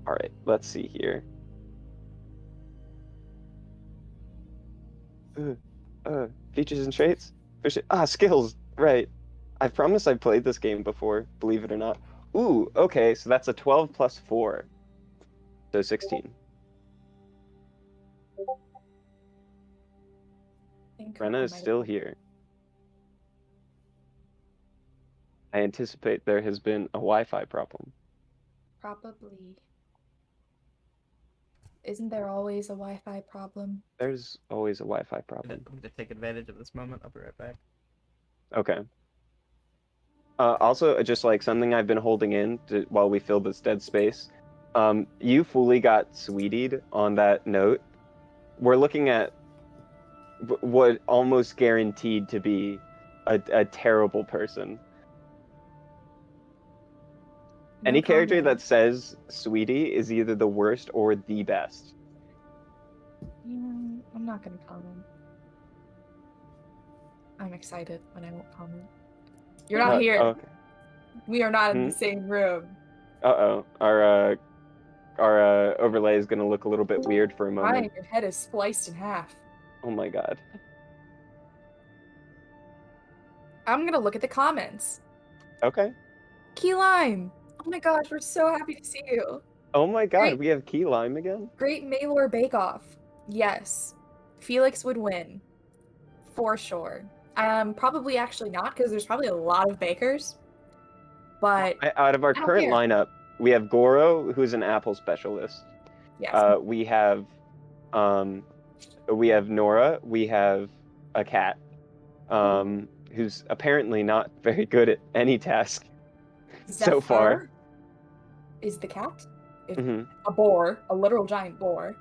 All right, let's see here. Features and traits. Skills. Right. I promise I've played this game before. Believe it or not. Ooh. Okay. So that's a 12 plus 4. So 16. Brenna is still here. I anticipate there has been a Wi-Fi problem. Probably. Isn't there always a Wi-Fi problem? There's always a Wi-Fi problem. I'm going to take advantage of this moment. I'll be right back. Okay. Also, just like something I've been holding in while we fill this dead space. You fully got sweetied on that note. We're looking at what almost guaranteed to be a terrible person. No Any character comment. that says sweetie is either the worst or the best. I'm not gonna comment. I'm excited, but I won't comment. You're not here. Okay. We are not in the same room. Uh-oh. Our overlay is gonna look a little bit weird for a moment. Ryan, your head is spliced in half. Oh my god. I'm gonna look at the comments. Okay. Key Lime! Oh my gosh, we're so happy to see you. Oh my god, Great. we have Key Lime again? Great Melor Bake Off. Yes. Felix would win. For sure. Probably actually not, because there's probably a lot of bakers. But Out of our I don't current care. lineup, we have Goro, who's an apple specialist. Yes. We have Nora, we have a cat, who's apparently not very good at any task so far. Zephyr is the cat. Hmm. A boar, a literal giant boar.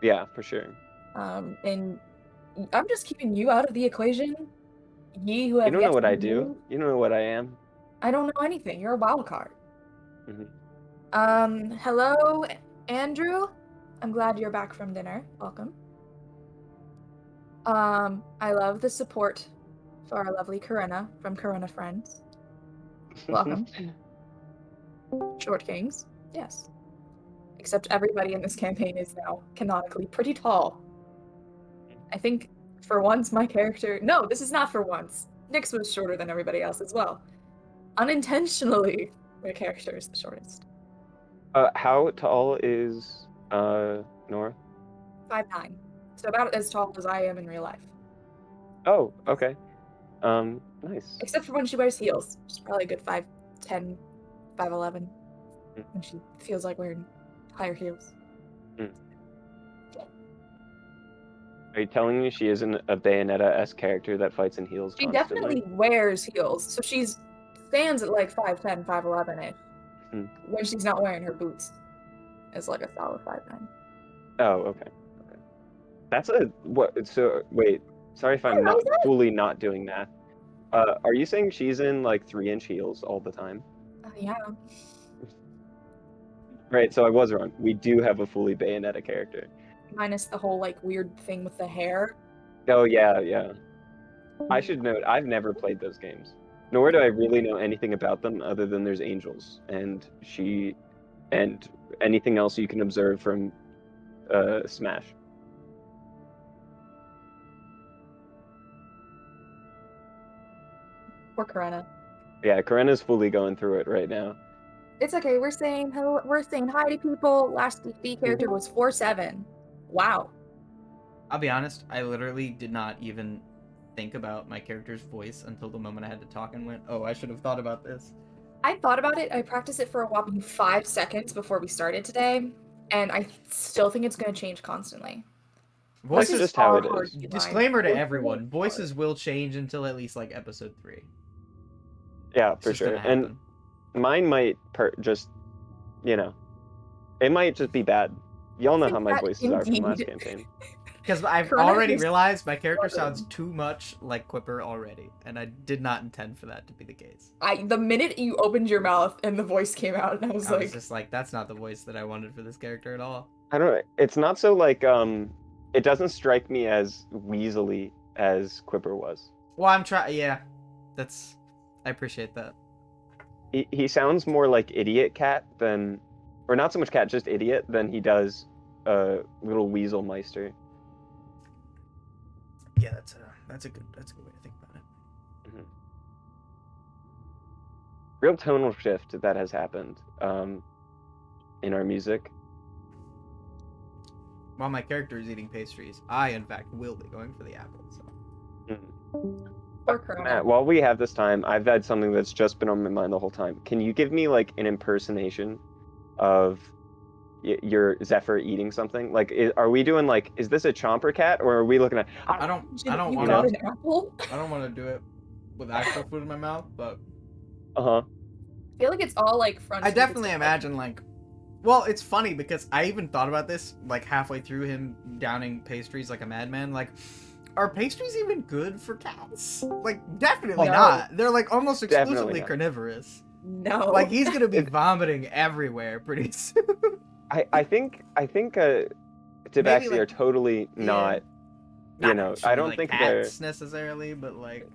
Yeah, for sure. And I'm just keeping you out of the equation. Ye who have You don't yet know what to I be do. named. You don't know what I am. I don't know anything. You're a wild card. Mhm. Hello, Andrew. I'm glad you're back from dinner. Welcome. I love the support for our lovely Corinna from Corinna Friends. Welcome. Short Kings. Yes. Except everybody in this campaign is now canonically pretty tall. I think for once my character... No, this is not for once. Nyx was shorter than everybody else as well. Unintentionally, my character is the shortest. How tall is Nora? 5'9". So about as tall as I am in real life. Oh, okay. Nice. Except for when she wears heels. She's probably a good 5'10", 5'11", when she feels like wearing higher heels. Are you telling me she isn't a Bayonetta-esque character that fights in heels She constantly? definitely wears heels, so she stands at like 5'10", 5'11"-ish when she's not wearing her boots. Is like a solid 5'9". Oh, okay. That's what? So wait. Sorry if I'm How is that? fully not doing math. Are you saying she's in like 3-inch heels all the time? Yeah. Right. So I was wrong. We do have a fully Bayonetta character. Minus the whole like weird thing with the hair. Oh yeah. I should note I've never played those games, nor do I really know anything about them other than there's angels and she, and anything else you can observe from Smash. Poor Karena. Yeah, Karena's fully going through it right now. It's okay. We're saying hello. We're saying hi to people. Last D character was 4-7. Wow. I'll be honest, I literally did not even think about my character's voice until the moment I had to talk and went, oh, I should have thought about this. I thought about it. I practiced it for a whopping 5 seconds before we started today, and I still think it's going to change constantly. That's Voices just how it hard is. to line. Disclaimer to Voices everyone, are voices will change until at least like episode 3. Yeah, It's for just sure. gonna happen. And mine might just, you know, it might just be bad. Y'all know how my That voices are from last indeed. campaign. Because I've Karena already is realized my character struggling. sounds too much like Quipper already, and I did not intend for that to be the case. The minute you opened your mouth and the voice came out, and I was I like, was just like, that's not the voice that I wanted for this character at all. I don't know. It's not so like it doesn't strike me as weaselly as Quipper was. Well, I'm trying. Yeah, I appreciate that. He sounds more like Idiot Cat than, or not so much Cat, just Idiot than he does little Weasel Meister. Yeah, that's a good way to think about it. Mhm. Real tonal shift that has happened in our music. While my character is eating pastries, I in fact will be going for the apple. So. poor Karena. Matt, while we have this time, I've had something that's just been on my mind the whole time. Can you give me like an impersonation of your Zephyr eating something? Like, are we doing like, is this a chomper cat, or are we looking at? I don't You want got to. an apple? I don't want to do it with actual food in my mouth, but Uh-huh. I feel like it's all like front. I definitely imagine like. Well, it's funny because I even thought about this like halfway through him downing pastries like a madman. Like, are pastries even good for cats? Like, definitely No. not. They're like almost Definitely exclusively not. carnivorous. No. Like, he's gonna be vomiting everywhere pretty soon. I think Tabaxi Maybe, are like, totally not. You know, I actually, don't like, think cats necessarily, but like.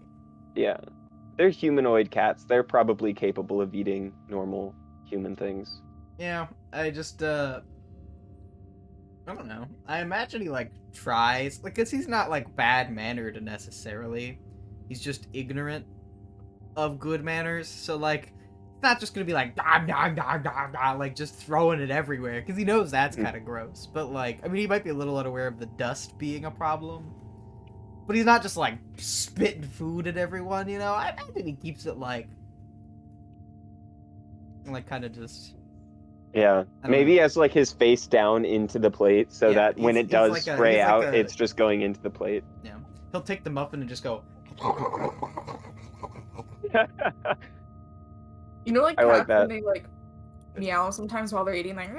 they're humanoid cats. They're probably capable of eating normal human things. Yeah, I just, I don't know. I imagine he, like, tries, like, because he's not, like, bad-mannered necessarily. He's just ignorant of good manners, so, like, it's not just gonna be like, like, just throwing it everywhere, because he knows that's kind of gross. But, like, I mean, he might be a little unaware of the dust being a problem. But he's not just, like, spitting food at everyone, you know? I imagine he keeps it, like, kind of just... Yeah, I don't maybe know. as like his face down into the plate, so Yeah, that when he's it does like spray he's like out, a- it's just going into the plate. Yeah. He'll take the muffin and just go... You know, like I cats like that. when they like meow sometimes while they're eating, like.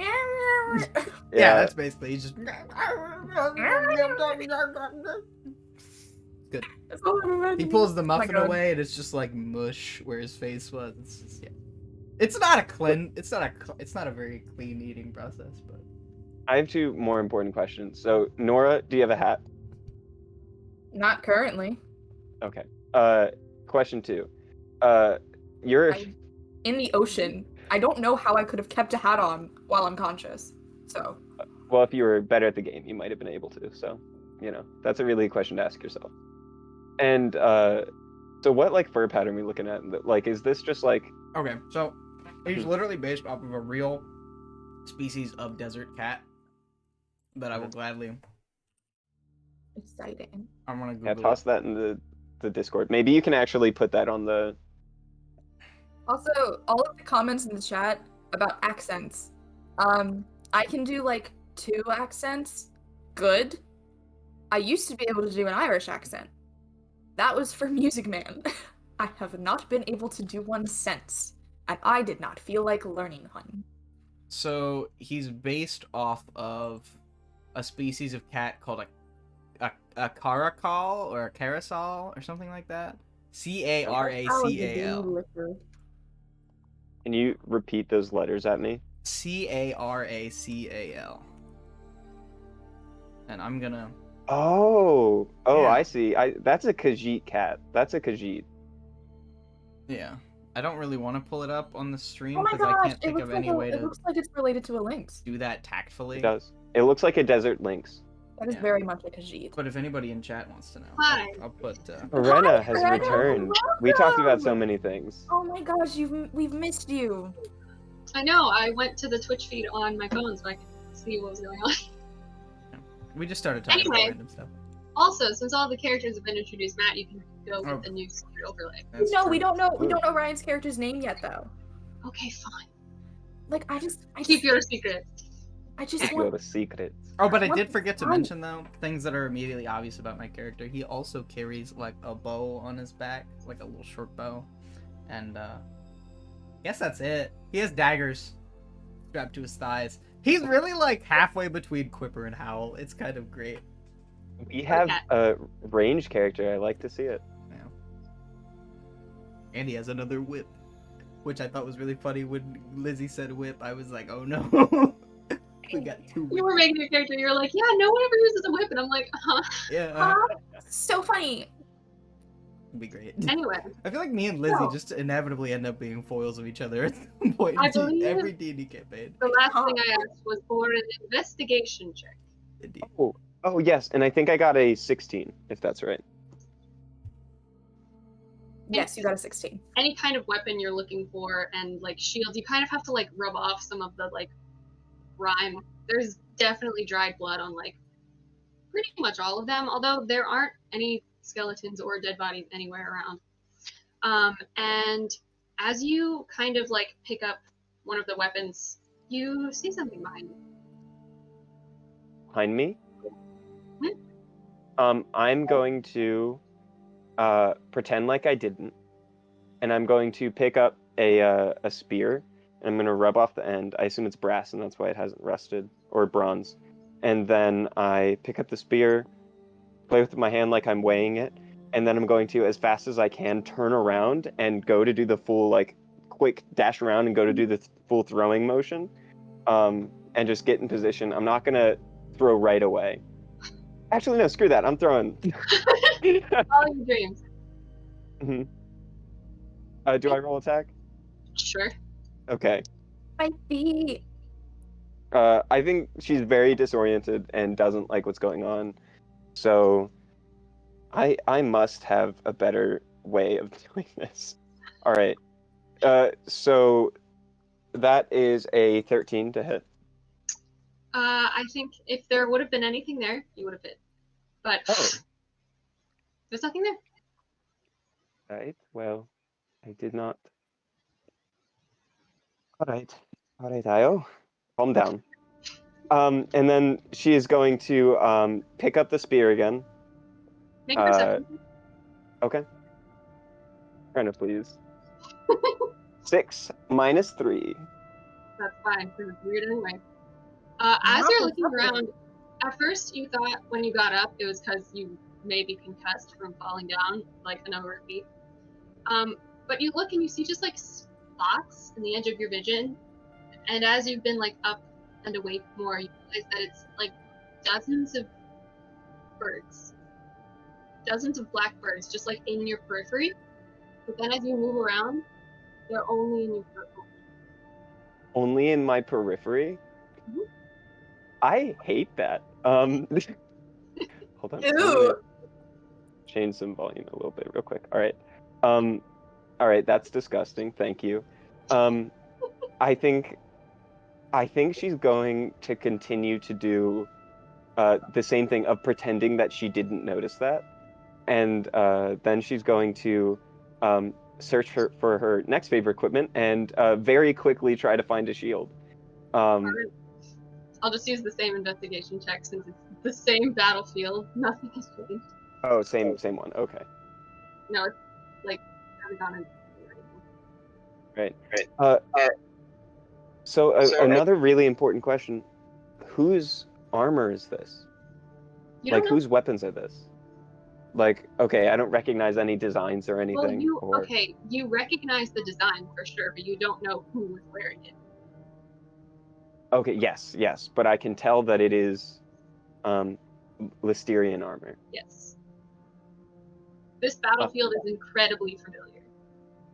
Yeah, that's basically he's just. Good. That's all I'm imagining. He pulls the Oh my muffin God. away, and it's just like mush where his face was. It's just, yeah. It's not a clean. It's not a very clean eating process, but. I have two more important questions. So, Nora, do you have a hat? Not currently. Okay. Question 2. You're I'm in the ocean. I don't know how I could have kept a hat on while unconscious. So. well, if you were better at the game, you might have been able to. So, you know, that's a really good question to ask yourself. And so what like fur pattern are we looking at? Like, is this just like? Okay, so he's literally based off of a real species of desert cat that I will gladly. Exciting. I'm gonna Google Yeah, toss that in the Discord. Maybe you can actually put that on the. Also, all of the comments in the chat about accents. I can do like 2 accents. Good. I used to be able to do an Irish accent. That was for Music Man. I have not been able to do one since, and I did not feel like learning one. So he's based off of a species of cat called a caracal or a carousel or something like that. Caracal. Can you repeat those letters at me? Caracal. And I'm gonna. Oh, Yeah. I see. That's a Khajiit cat. That's a Khajiit. Yeah. I don't really want to pull it up on the stream Oh my because I gosh, can't think of any way it to looks like it's related to a lynx. do that tactfully. It does. It looks like a desert lynx. That is Yeah. very much like Khajiit. But if anybody in chat wants to know, Hi. I'll put. Arena Hi, has Arena, returned. We talked about so welcome! many things. Oh my gosh, we've missed you. I know. I went to the Twitch feed on my phone so I could see what was going on. We just started talking about Anyway. random stuff. Also, since all the characters have been introduced, Matt, you can go with Oh. the new story overlay. That's No, true. we don't know. We don't know Ryan's character's name yet, though. Okay, fine. Like I Keep your secret. just You're want. the secrets. Oh, but I What did forget to fun. mention though things that are immediately obvious about my character. He also carries like a bow on his back, like a little short bow, and guess that's it. He has daggers strapped to his thighs. He's really like halfway between Quipper and Howl. It's kind of great. We have Okay. a range character. I like to see it. Yeah. And he has another whip, which I thought was really funny when Lizzie said whip. I was like, oh no. We got two whips. You were making your character. You were like, yeah, no one ever uses a whip, and I'm like, huh. Yeah, So funny. it'd be great. Anyway, I feel like me and Lizzie No. just inevitably end up being foils of each other at some point I in believe- every D&D campaign. the last thing I asked was for an investigation check. Indeed. Oh yes, and I think I got a 16, if that's right. Yes, you got a 16. Any kind of weapon you're looking for and like shields, you kind of have to like rub off some of the like rime. There's definitely dried blood on like pretty much all of them, although there aren't any skeletons or dead bodies anywhere around. And as you kind of like pick up one of the weapons, you see something behind you. Behind me? Hmm? I'm going to pretend like I didn't, and I'm going to pick up a spear, and I'm going to rub off the end. I assume it's brass, and that's why it hasn't rusted, or bronze. And then I pick up the spear, play with my hand like I'm weighing it, and then I'm going to, as fast as I can, turn around and go to do the full, like, quick dash around and go to do the full throwing motion, and just get in position. I'm not going to throw right away. Actually, no, screw that. I'm throwing. All your dreams. hmm do I roll attack? Sure. Okay. My feet. I think she's very disoriented and doesn't like what's going on. So I must have a better way of doing this. All right. So that is a 13 to hit. I think if there would have been anything there, you would have hit. But Oh. there's nothing there. Right. Well, I did not. All right. All right, Io. Calm down. And then she is going to pick up the spear again. Make a perception. Okay. Trying to please. 6 minus 3. That's fine, because it's weird anyway. As you're looking around, at first you thought when you got up it was because you may be concussed from falling down like a number of feet. But you look and you see just like spots in the edge of your vision, and as you've been like up and awake more, you realize that it's like dozens of birds, dozens of black birds, just like in your periphery. But then as you move around, they're only in your periphery. Only in my periphery? Mhm. I hate that. Hold on. I'm Ew. gonna change some volume a little bit real quick. All right. All right, that's disgusting. Thank you. I think she's going to continue to do the same thing of pretending that she didn't notice that. And then she's going to search for her next favorite equipment and very quickly try to find a shield. I'll just use the same investigation check since it's the same battlefield. Nothing has changed. Oh, same one. Okay. No, it's like haven't gone into anything. Right. So another really important question: whose armor is this? You don't Like, know. whose weapons are this? Like, okay, I don't recognize any designs or anything. Well, you recognize the design for sure, but you don't know who was wearing it. Okay, yes, but I can tell that it is Listerian armor. Yes. This battlefield is incredibly familiar.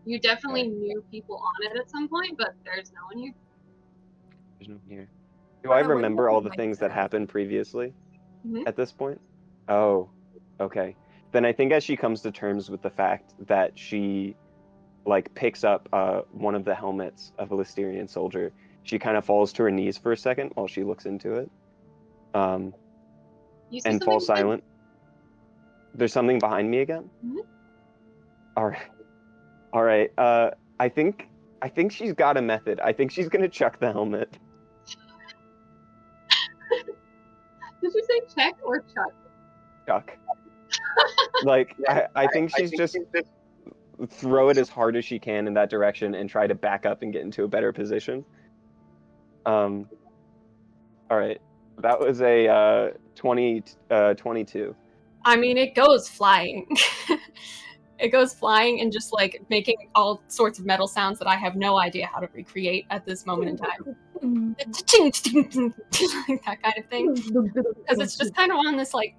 You definitely knew people on it at some point, but there's no one here. There's no one here. Do I What do you remember all the like things to that have? happened previously? Mhm. at this point? Oh, okay. Then I think as she comes to terms with the fact that she like picks up one of the helmets of a Lysterian soldier, she kind of falls to her knees for a second while she looks into it, um, You see and something falls behind silent. There's something behind me again. Mhm. All right, all right. I think she's got a method. I think she's gonna chuck the helmet. Did you say check or chuck? Chuck. Like I think she's just throw it as hard as she can in that direction and try to back up and get into a better position. All right. That was a 22. I mean, it goes flying. It goes flying and just like making all sorts of metal sounds that I have no idea how to recreate at this moment in time. That kind of thing. Because it's just kind of on this like,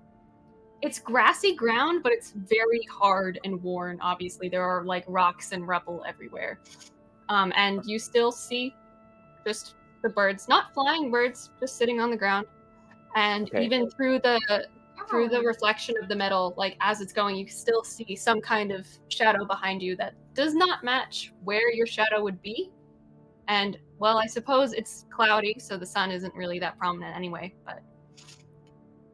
it's grassy ground, but it's very hard and worn. Obviously, there are like rocks and rubble everywhere, and you still see just the birds, not flying birds, just sitting on the ground. And Okay. even through the reflection of the metal, like as it's going, you still see some kind of shadow behind you that does not match where your shadow would be. And well, I suppose it's cloudy, so the sun isn't really that prominent anyway. But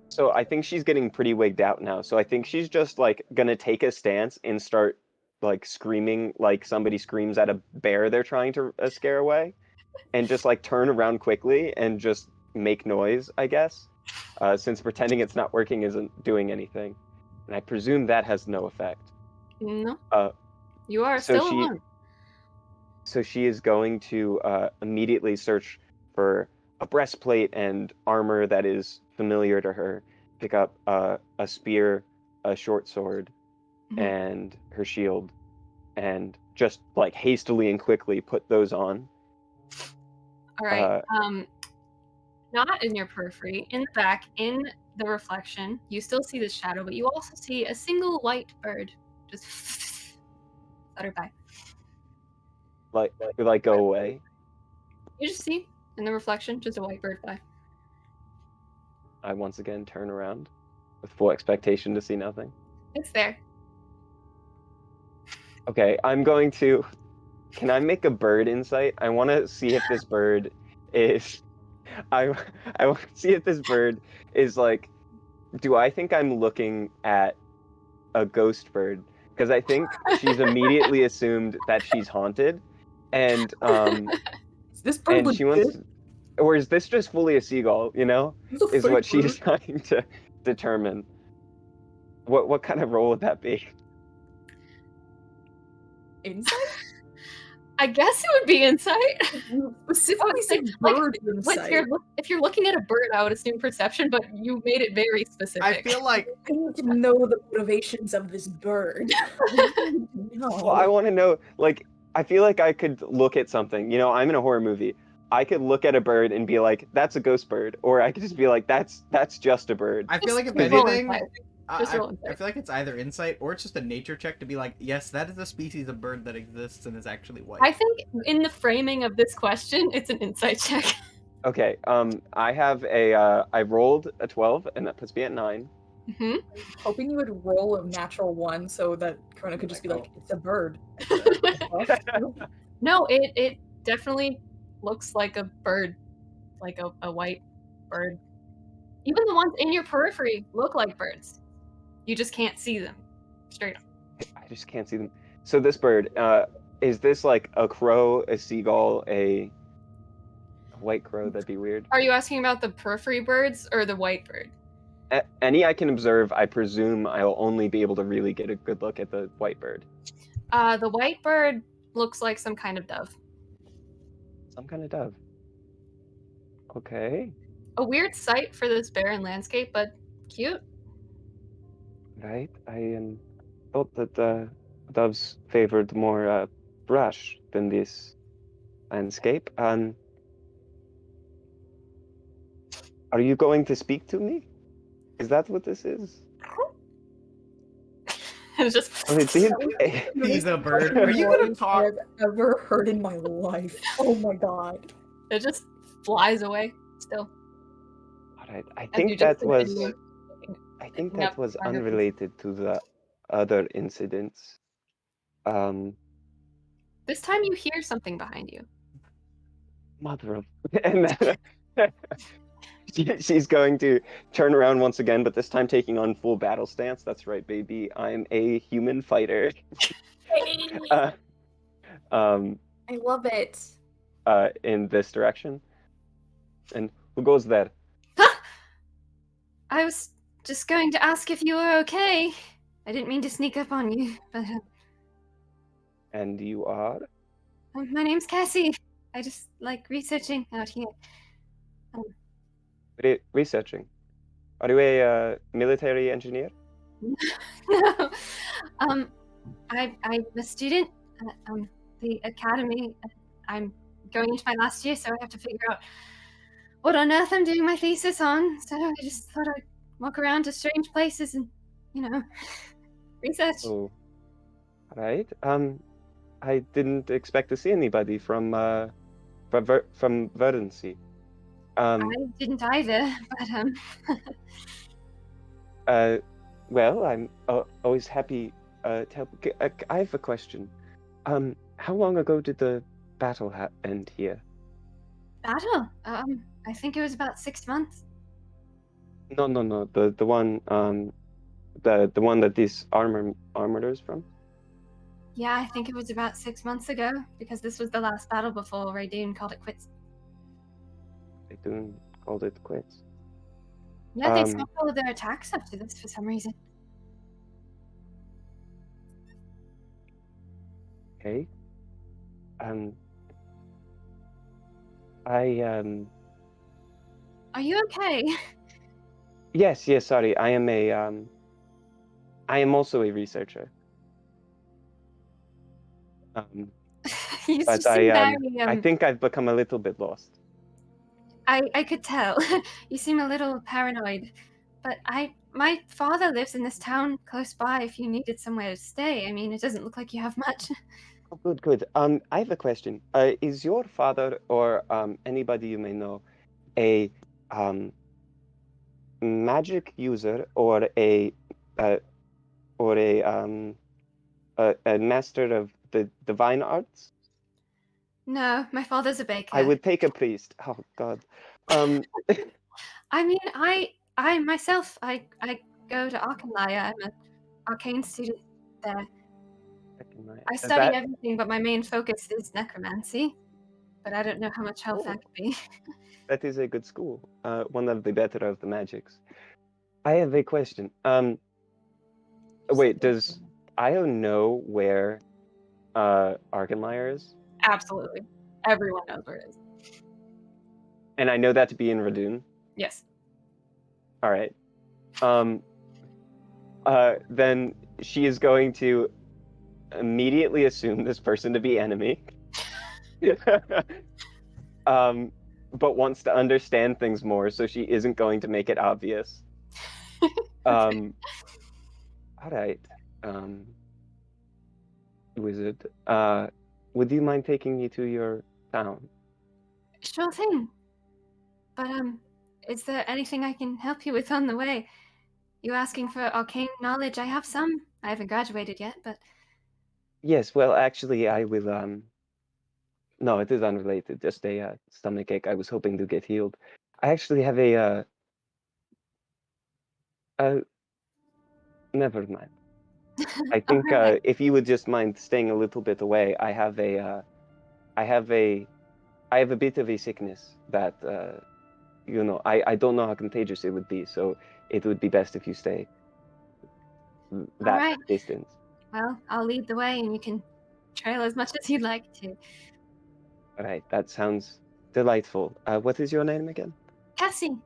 So I think she's getting pretty wigged out now. So I think she's just like gonna take a stance and start like screaming like somebody screams at a bear they're trying to scare away, and just like turn around quickly and just make noise, I guess. Since pretending it's not working isn't doing anything, and I presume that has no effect. no, Uh, you are so still she alone. so she is going to immediately search for a breastplate and armor that is familiar to her. Pick up a spear, a short sword, Mhm. and her shield, and just like hastily and quickly put those on. All right. Uh, Not in your periphery, in the back, in the reflection, you still see this shadow, but you also see a single white bird just flutter by. like go away. You just see in the reflection just a white bird fly. I once again turn around with full expectation to see nothing. It's there. Okay, I'm going to. Can I make a bird insight? I want to see if this bird is. I I want to see if this bird is like. Do I think I'm looking at a ghost bird? Because I think she's immediately assumed that she's haunted, and Is this bird and she wants. legit? Or is this just fully a seagull? You know, It's a is fake what she's bird. trying to determine. What kind of role would that be? Insight? I guess it would be insight. You I specifically would say, said like, bird insight. if you're looking at a bird, I would assume perception, but you made it very specific. I feel like I need to know the motivations of this bird. Well, I want to know, like, I feel like I could look at something. You know, I'm in a horror movie. I could look at a bird and be like, "That's a ghost bird," or I could just be like, "That's just a bird." I feel like if Just roll anything, insight. Just roll I insight. feel like it's either insight or it's just a nature check to be like, yes, that is a species of bird that exists and is actually white. I think in the framing of this question, it's an insight check. Okay. I have I rolled a 12, and that puts me at 9. hmm Hoping you would roll a natural one so that Corona could just be like, it's a bird. No, it definitely looks like a bird, like a white bird. Even the ones in your periphery look like birds. You just can't see them straight up. I just can't see them. So this bird, is this like a crow, a seagull, a white crow? That'd be weird. Are you asking about the periphery birds or the white bird? Any I can observe, I presume I'll only be able to really get a good look at the white bird. The white bird looks like some kind of dove. Some kind of dove. Okay. A weird sight for this barren landscape, but cute. Right. I thought that doves favored more brush than this landscape. Are you going to speak to me? Is that what this is? It's just Oh, it did. He's a bird. Are you gonna talk? I've ever heard in my life. Oh my god. it just flies away still. Right. I As you think just that continue picking up more hookers. unrelated to the other incidents. This time you hear something behind you. Mother of and then she's going to turn around once again, but this time taking on full battle stance. That's right, baby. I'm a human fighter. Uh, um, I love it. in this direction. And who goes there? I was just going to ask if you were okay. I didn't mean to sneak up on you, but And you are? my name's Cassie. I just like researching out here. Researching. Are you a military engineer? No, I'm a student at the academy. I'm going into my last year, so I have to figure out what on earth I'm doing my thesis on. So I just thought I'd walk around to strange places and, you know, research. Oh, right. I didn't expect to see anybody from Verdensee. I didn't either, but Well, I'm always happy to help. I have a question. How long ago did the battle end here? battle. I think it was about 6 months. No. The one the one that these armorers from? Yeah, I think it was about 6 months ago because this was the last battle before Raydoon called it quits. They called it quits. Yeah, they stopped all of their attacks after this for some reason. Okay. I Are you okay? Yes, sorry. I am also a researcher. You But seem very I think I've become a little bit lost. I could tell. You seem a little paranoid. But my father lives in this town close by if you needed somewhere to stay. I mean, it doesn't look like you have much. Oh, good. I have a question. Is your father or anybody you may know a magic user or uh, or a master of the divine arts? No, my father's a baker. I would take a priest. Oh God. Um, I mean, I myself, I go to Arcanlaia. I'm an arcane student there. I is study that everything, but my main focus is necromancy. But I don't know how much help that oh, could be. that is a good school. One of the better of the magics. I have a question. Wait, does Io know where Arkenlyre is? Absolutely. Everyone knows where it is. And I know that to be in Radun. Yes. All right. Then she is going to immediately assume this person to be enemy. But wants to understand things more, so she isn't going to make it obvious. All right. Wizard, would you mind taking me to your town? Sure thing. But is there anything I can help you with on the way? You asking for arcane knowledge? I have some. I haven't graduated yet, but Yes, well, actually, I will, no, it is unrelated, just a stomach ache. I was hoping to get healed. I actually have uh, never mind. I think alright. if you would just mind staying a little bit away, I have a, I have a bit of a sickness that, I don't know how contagious it would be, so it would be best if you stay that Alright. distance. Well, I'll lead the way and you can trail as much as you'd like to. All right, that sounds delightful. What is your name again? Cassie.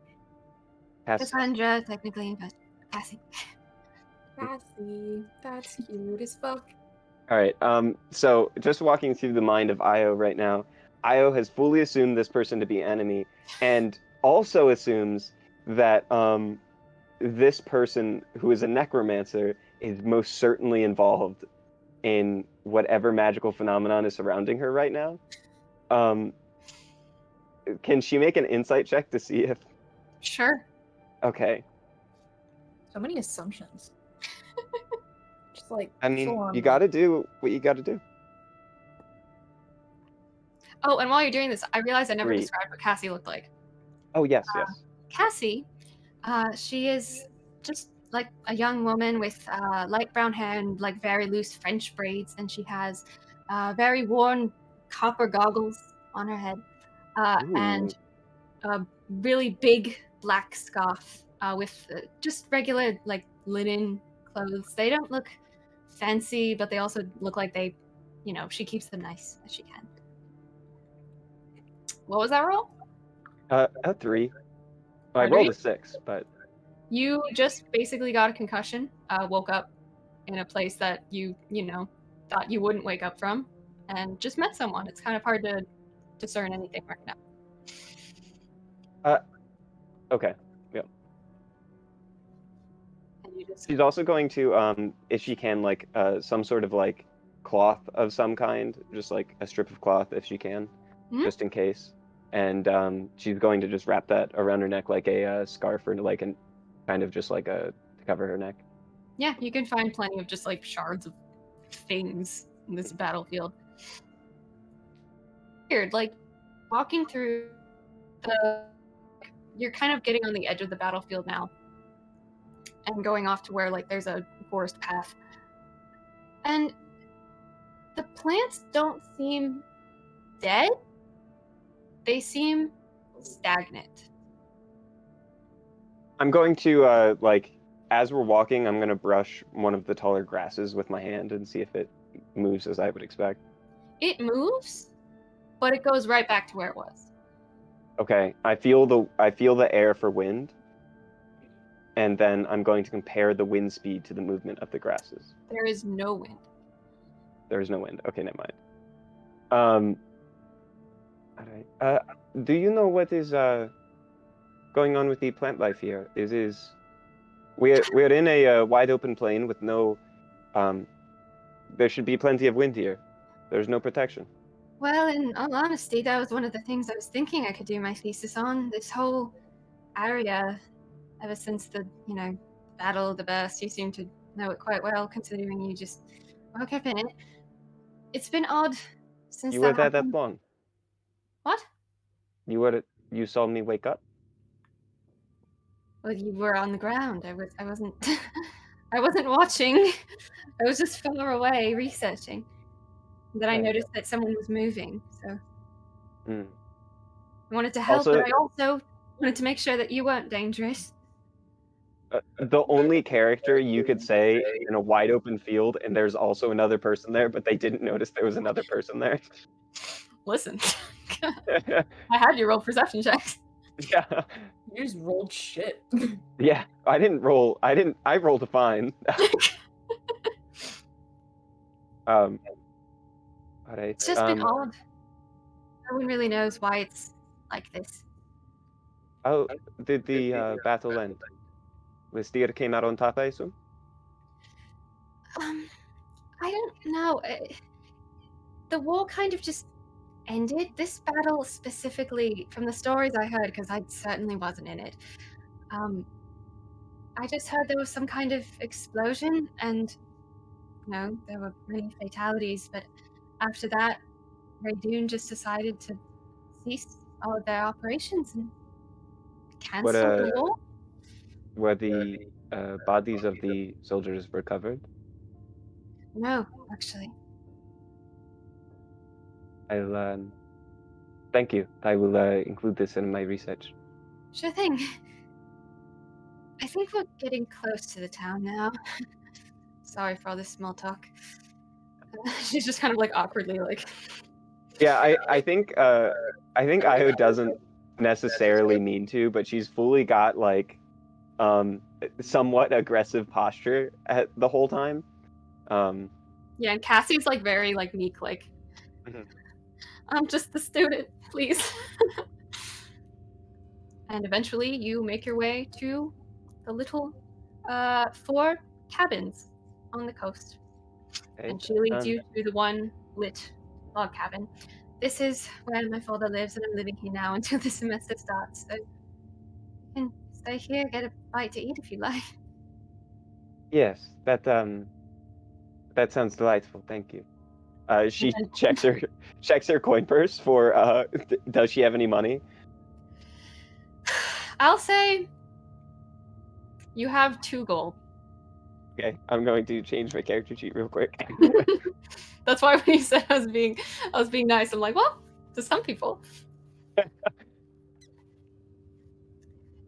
Cass. Cassandra, technically, but Cassie. Cassie, that's cute as fuck. All right. So just walking through the mind of Io right now, Io has fully assumed this person to be enemy, and also assumes that this person who is a necromancer is most certainly involved in whatever magical phenomenon is surrounding her right now. Can she make an insight check to see if Sure. Okay. So many assumptions. Just like I mean, full on. you got to do what you got to do. Oh, and while you're doing this, I realized I never 3. described what Cassie looked like. Oh yes. Cassie, she is just like a young woman with light brown hair and like very loose French braids, and she has very worn copper goggles on her head, and a really big black scarf with just regular like linen clothes. They don't look fancy, but they also look like they, she keeps them nice as she can. What was that roll? A 3. Well, I Oh, rolled you? a 6, but You just basically got a concussion, woke up in a place that you thought you wouldn't wake up from, and just met someone. It's kind of hard to discern anything right now. okay. Yeah. And you just She's also going to, if she can, like some sort of like cloth of some kind, just like a strip of cloth if she can, just in case. And she's going to just wrap that around her neck like a scarf or like an kind of just like to cover her neck. Yeah, you can find plenty of just like shards of things in this battlefield. Weird, like walking through you're kind of getting on the edge of the battlefield now and going off to where like there's a forest path. And the plants don't seem dead. They seem stagnant. I'm going to like as we're walking, I'm gonna brush one of the taller grasses with my hand and see if it moves as I would expect. It moves, but it goes right back to where it was. Okay, I feel the air for wind, and then I'm going to compare the wind speed to the movement of the grasses. There is no wind. There is no wind. Okay, never mind. All right. Do you know what is going on with the plant life here? We're in a wide open plain with no there should be plenty of wind here. There's no protection. Well, in all honesty, that was one of the things I was thinking I could do my thesis on. This whole area, ever since the, Battle of the Burst, you seem to know it quite well, considering you just woke up in it. It's been odd since You were that there that happened. long. What? You saw me wake up? Well, you were on the ground. I wasn't I wasn't watching. I was just far away researching. Then I Okay. noticed that someone was moving, so Mm. I wanted to help, Also- but I also wanted to make sure that you weren't dangerous. The only character you could say in a wide open field, and there's also another person there, but they didn't notice there was another person there. Listen, I had you roll perception checks. Yeah. You just rolled shit. Yeah. I rolled a fine. All right. It's just been odd. No one really knows why it's like this. Oh, did the battle end? Listier came out on top, I assume? I don't know. The war kind of just ended. This battle specifically, from the stories I heard, because I certainly wasn't in it, I just heard there was some kind of explosion and, there were many fatalities, but after that, Raydoon just decided to cease all of their operations and cancel the war. Were the bodies of the soldiers recovered? No, actually. I'll thank you. I will include this in my research. Sure thing. I think we're getting close to the town now. Sorry for all this small talk. She's just kind of like awkwardly like. Yeah, I think Io doesn't necessarily mean to, but she's fully got like somewhat aggressive posture at the whole time. Yeah, and Cassie's like very like meek, like Mhm. I'm just the student, please. And eventually you make your way to the little 4 cabins on the coast. Okay, And she leads you to the one lit log cabin. This is where my father lives, and I'm living here now until the semester starts, so you can stay here, get a bite to eat if you like. Yes, that sounds delightful. Thank you. She And checks her coin purse for does she have any money? I'll say you have 2 gold. Okay, I'm going to change my character sheet real quick. That's why when you said I was being nice, I'm like, well, to some people.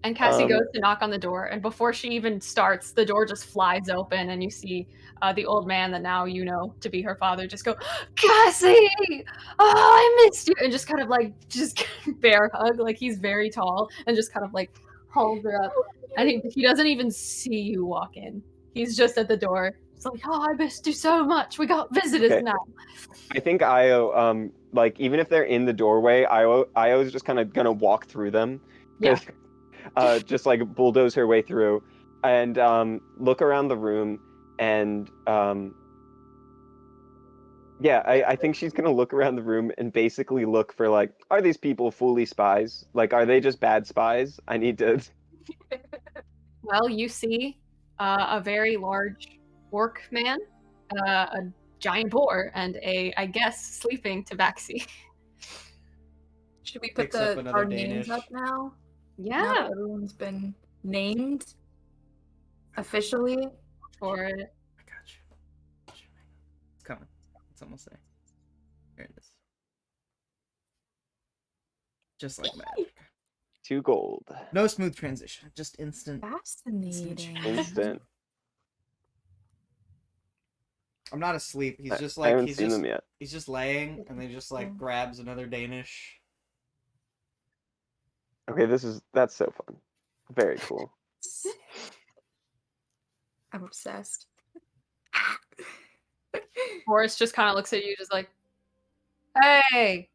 And Cassie goes to knock on the door, and before she even starts, the door just flies open, and you see the old man that now you know to be her father just go, Cassie! Oh, I missed you! And just kind of like, just bear hug, like he's very tall, and just kind of like holds her up. And he doesn't even see you walk in. He's just at the door. It's like, oh, I missed you so much. We got visitors Okay. now. I think Io, like even if they're in the doorway, Io is just kind of gonna walk through them. Yeah. Just like bulldoze her way through and look around the room and yeah, I think she's gonna look around the room and basically look for like, are these people fully spies? Like, are they just bad spies? I need to. Well, you see a very large orc man, a giant boar, and I guess, sleeping tabaxi. Should we put Picks up our another names Danish. up now? Yeah. Now that everyone's been named officially. For I got you. It's coming. It's almost there. Here it is. Just like magic. 2 gold. No smooth transition. Just instant. Fascinating. Instant. I'm not asleep. He's just I like haven't seen them yet. he's just laying and then just like grabs another Danish. Okay, that's so fun. Very cool. I'm obsessed. Boris just kind of looks at you, just like, hey,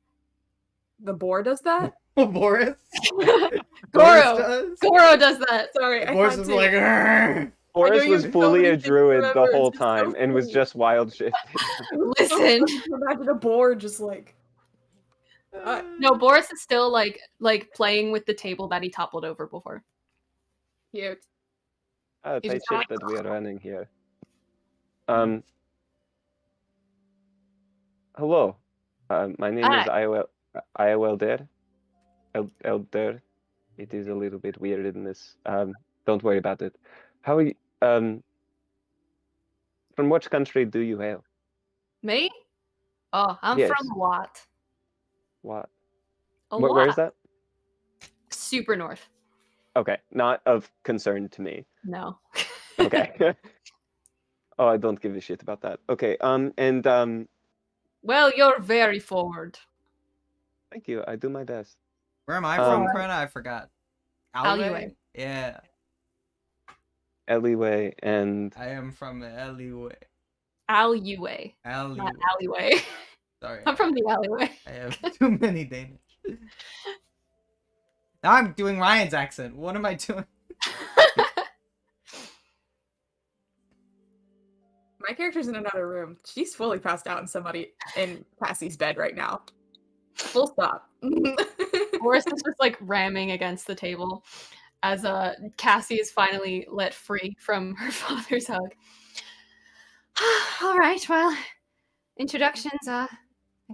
The boar does that? Boris. Goro. does. Goro does that. Sorry, I Boris had is to. like. "Argh." Boris you was have so fully many a things to druid the remember, whole it's just so time and was funny. just wild shit. Listen. Imagine a boar just like. No, Boris is still like playing with the table that he toppled over before. Cute. Tight just ship like- that we are running here. Hello. My name is Iowel Elder. It is a little bit weird in this. Don't worry about it. How are you? From which country do you hail? Me? Oh, I'm Yes. from Watt. What? A Where is lot. that? Super north. Okay, not of concern to me. No. Okay. Oh, I don't give a shit about that. Okay. Well, you're very forward. Thank you. I do my best. Where am I from, Um, Krenna? I forgot. Alleyway. Yeah. Alleyway and I am from the alleyway. Alleyway. Alleyway. Not alleyway. Sorry. I'm from the alleyway. I have too many Danish. Now I'm doing Ryan's accent. What am I doing? My character's in another room. She's fully passed out in Cassie's bed right now. Full stop. Boris is just like ramming against the table as Cassie is finally let free from her father's hug. All right, well, introductions. I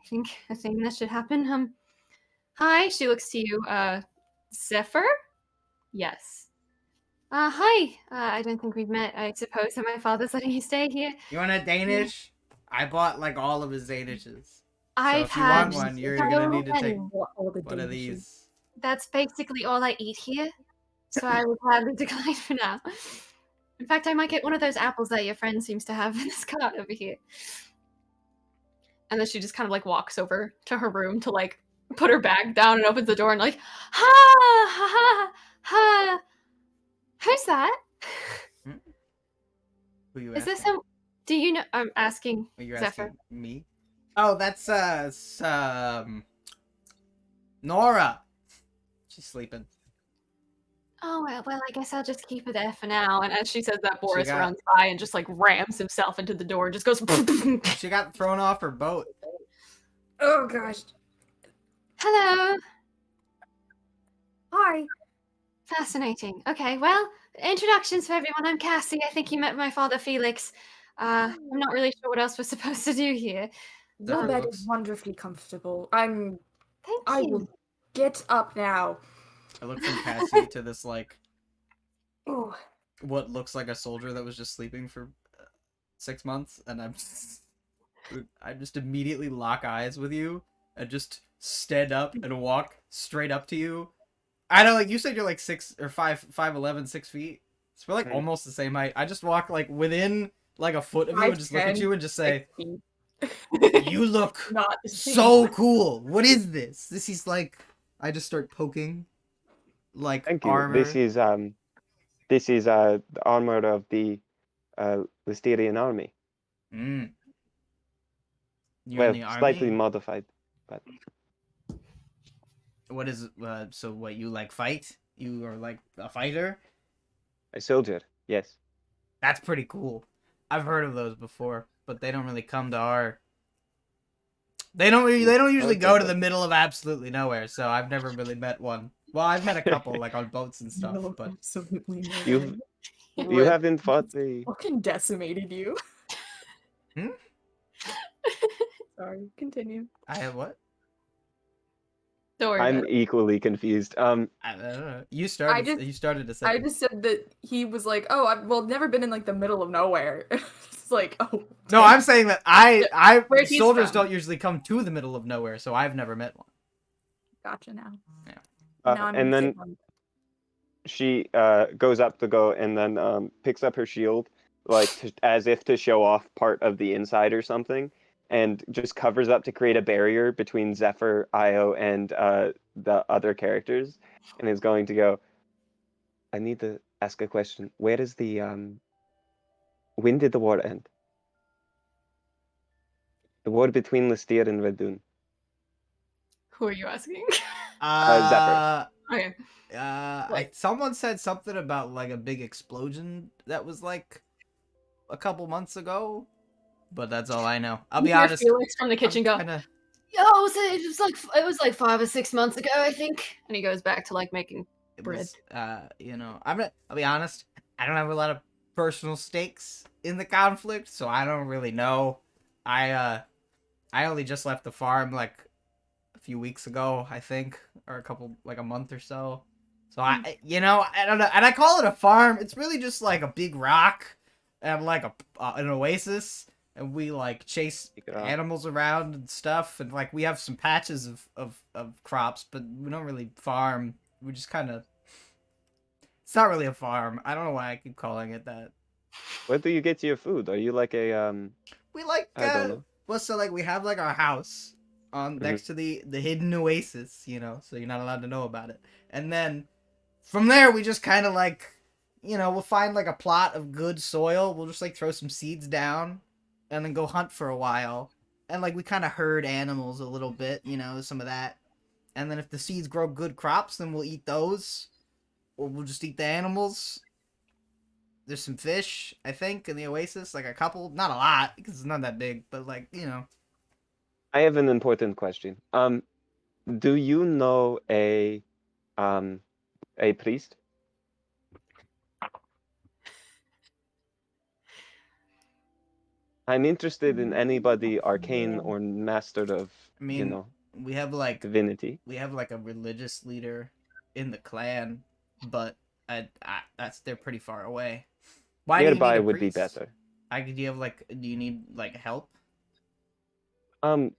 think that should happen. Hi. She looks to you. Zephyr. Yes. Hi. I don't think we've met. I suppose that my father's letting you stay here. You want a Danish? I bought like all of his Danishes. I've if you had want one, you're so gonna need to take many. one of these. That's basically all I eat here, so I will gladly decline for now. In fact, I might get one of those apples that your friend seems to have in this cart over here. And then she just kind of like walks over to her room to like put her bag down and opens the door and like, ha ha ha ha. Who's that? Who you Is this asking? some? Do you know? I'm asking Are you Zephyr. asking me? Oh, that's Nora. She's sleeping. Oh, well, I guess I'll just keep her there for now. And as she says that, Boris got- runs by and just like rams himself into the door and just goes. She got thrown off her boat. Oh gosh. Hello. Hi. Fascinating. Okay, well, introductions for everyone. I'm Cassie. I think you met my father, Felix. I'm not really sure what else we're supposed to do here. Your Zephyr bed looks. is wonderfully comfortable. Thank I you. will get up now. I look from Cassie to this like Oh, what looks like a soldier that was just sleeping for 6 months, and I just immediately lock eyes with you and just stand up and walk straight up to you. I know, like you said, you're like 5'11", 6 feet. So we're like almost the same height. I just walk like within like a foot of you and just look at you and just say, 6 "You look not the same. so cool. What is this? This is like." I just start poking like Thank you. armor. This is the armor of the Lysterian army. Mm. You're in Well, the slightly army. modified, but What is so? What you like fight? You are like a fighter. a soldier. Yes. That's pretty cool. I've heard of those before, but they don't really come to our. They don't. They don't usually go to the middle of absolutely nowhere. So I've never really met one. Well, I've met a couple like on boats and stuff, No, but absolutely no. You you What haven't fought the. fucking decimated you? Hmm? Sorry, continue. I have what? Don't worry I'm about it. equally confused. I don't know. You started. just- You started a I second. just said that he was like, oh, I've never been in like the middle of nowhere. It's like, oh. No, damn. I'm saying that Where he's soldiers from. don't usually come to the middle of nowhere, so I've never met one. Gotcha now. Yeah. Now I'm and then she goes up to go and then picks up her shield, like as if to show off part of the inside or something, and just covers up to create a barrier between Zephyr, Io, and the other characters, and is going to go. I need to ask a question. Where is the when did the war end? The war between Lystir and Verdun. Who are you asking? Zephyr. Okay. Someone said something about like a big explosion that was like a couple months ago, but that's all I know. I'll be You hear honest. Felix from the kitchen go, Kinda, "Yo, it was like 5 or 6 months ago, I think." And he goes back to like making it bread. was, I'll be honest. I don't have a lot of personal stakes in the conflict, so I don't really know. I only just left the farm like a few weeks ago, I think, or like a month or so. So I don't know, and I call it a farm. It's really just like a big rock and like an oasis, and we like chase animals around and stuff, and like we have some patches of crops, but we don't really farm. We just kind of. It's not really a farm. I don't know why I keep calling it that. Where do you get your food? Are you like a We like I don't know. well, so like we have like our house on next to the hidden oasis, so you're not allowed to know about it. And then from there we just kind of like, we'll find like a plot of good soil. We'll just like throw some seeds down and then go hunt for a while. And like we kind of herd animals a little bit, some of that. And then if the seeds grow good crops, then we'll eat those, or we'll just eat the animals. There's some fish, I think, in the oasis, like a couple, not a lot because it's not that big, but like, I have an important question. Do you know a priest? I'm interested in anybody arcane or master of, I mean, we have like divinity. a religious leader in the clan, but they're pretty far away. Why Nearby do you need a would be priest? better. Do you need like help? I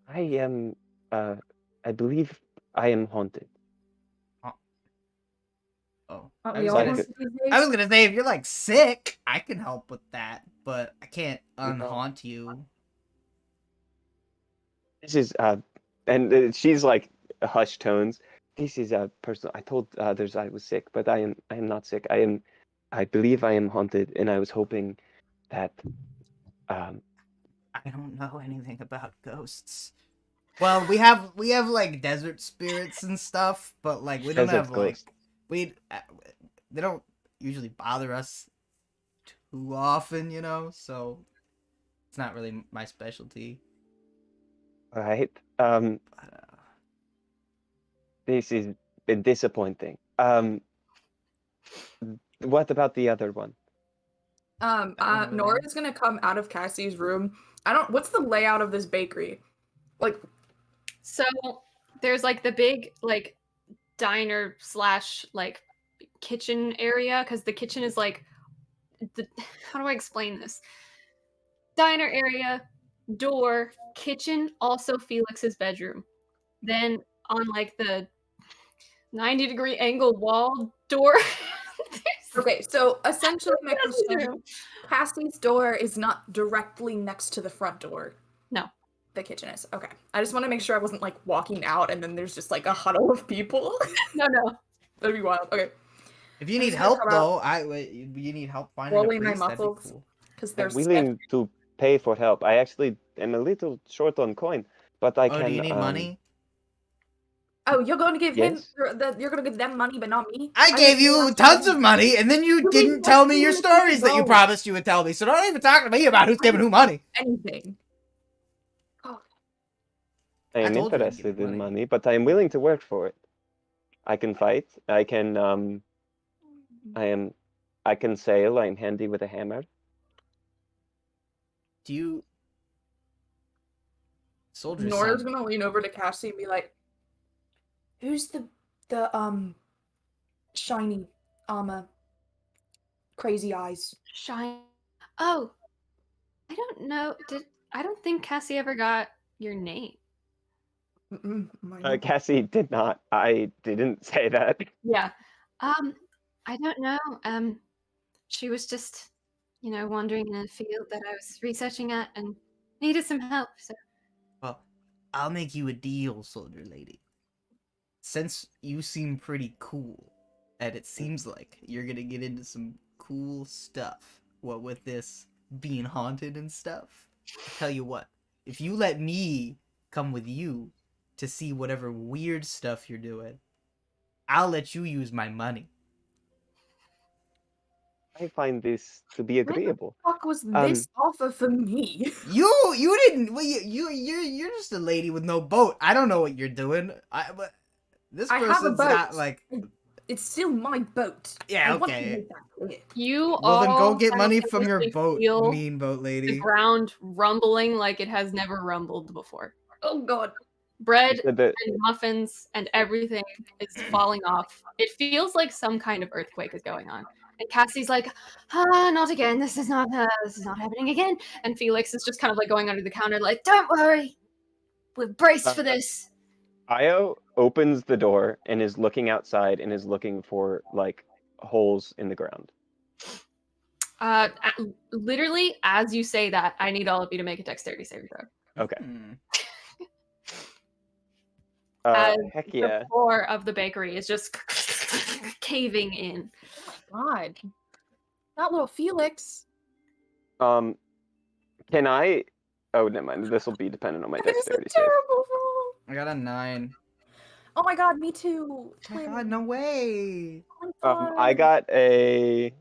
am I believe I am haunted. Oh, Aren't I we was all Like gonna, haunted these I was days? gonna say if you're like sick, I can help with that, but I can't No. unhaunt you. This is and she's like hushed tones. This is a personal. I told others I was sick, but I am not sick. I believe I am haunted, and I was hoping that um I don't know anything about ghosts. Well, we have like desert spirits and stuff, but like we don't desert have like ghost. we they don't usually bother us too often, so it's not really my specialty. Right. But, This is been disappointing. What about the other one? Nora's gonna come out of Cassie's room. What's the layout of this bakery? Like, So there's like the big like diner slash like kitchen area because the kitchen is like how do I explain this? Diner area, door, kitchen, also Felix's bedroom. Then on like the 90-degree angle wall door. okay, so essentially my question is, room. Cassie's door is not directly next to the front door. No. The kitchen is. Okay. I just want to make sure I wasn't like walking out and then there's just like a huddle of people. No. That'd be wild. Okay. If you I'm need just gonna help come though, you need help finding a rolling my priest, that'd be muscles. cool. Because I'm there's willing to pay for help. I actually am a little short on coin, but I can. Do you need money? Oh, you're going to give him Yes. you're going to give them money but not me? I gave you tons of money, and then you didn't tell me your stories that you promised you would tell me. So don't even talk to me about who's giving who money. Anything. I am told you I'd interested give in money. money, but I am willing to work for it. I can fight. I can I can sail. I'm handy with a hammer. Do you soldiers Nora's sound... gonna lean over to Cassie and be like, "Who's the shiny crazy eyes?" Shine. Oh, I don't know. I don't think Cassie ever got your name. Cassie did not. I didn't say that. Yeah. I don't know. She was just, wandering in a field that I was researching at and needed some help. So Well, I'll make you a deal, soldier lady. Since you seem pretty cool, and it seems like you're gonna get into some cool stuff, what with this being haunted and stuff, I tell you what, if you let me come with you to see whatever weird stuff you're doing, I'll let you use my money. I find this to be agreeable. What the fuck was this offer for me? You didn't. Well, you're just a lady with no boat. I don't know what you're doing. But this I have a person's boat. got like. It's still my boat. Yeah, I want to okay. make that clear. you Well, then go all get money from your simultaneously boat, feel mean boat the lady. ground rumbling like it has never rumbled before. Oh god. Bread Said that and muffins and everything is falling off. It feels like some kind of earthquake is going on. And Cassie's like, not again. This is not happening again. And Felix is just kind of like going under the counter, like, don't worry, we're braced for this. Io opens the door and is looking outside and is looking for like holes in the ground. Literally, as you say that, I need all of you to make a dexterity saving throw. Okay. As Heck yeah. the floor of the bakery is just caving in. Oh my god. Not little Felix. Can I? Oh, never mind. This will be dependent on my That is a dexterity save. terrible roll. I got a 9. Oh my god, me too. Oh my god, no way. Oh my I god. got a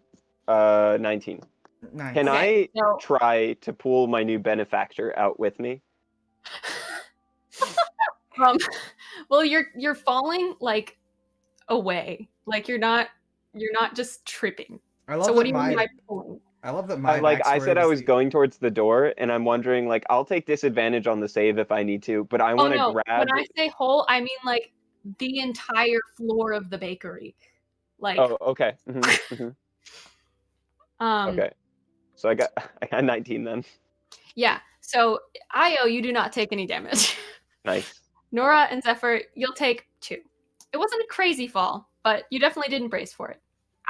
19. Nice. Can Okay, I so- try to pull my new benefactor out with me? Well, you're falling like away. Like you're not just tripping. I love So what that do you mean my by pulling? I love that my Like I backstory said, I was the- going towards the door, and I'm wondering, like, I'll take disadvantage on the save if I need to, but I Oh want to no, grab. when I say whole, I mean like the entire floor of the bakery. Like Oh, okay. Okay. So I got 19 then. Yeah. So Io, you do not take any damage. Nice. Nora and Zephyr, you'll take 2. It wasn't a crazy fall, but you definitely didn't brace for it.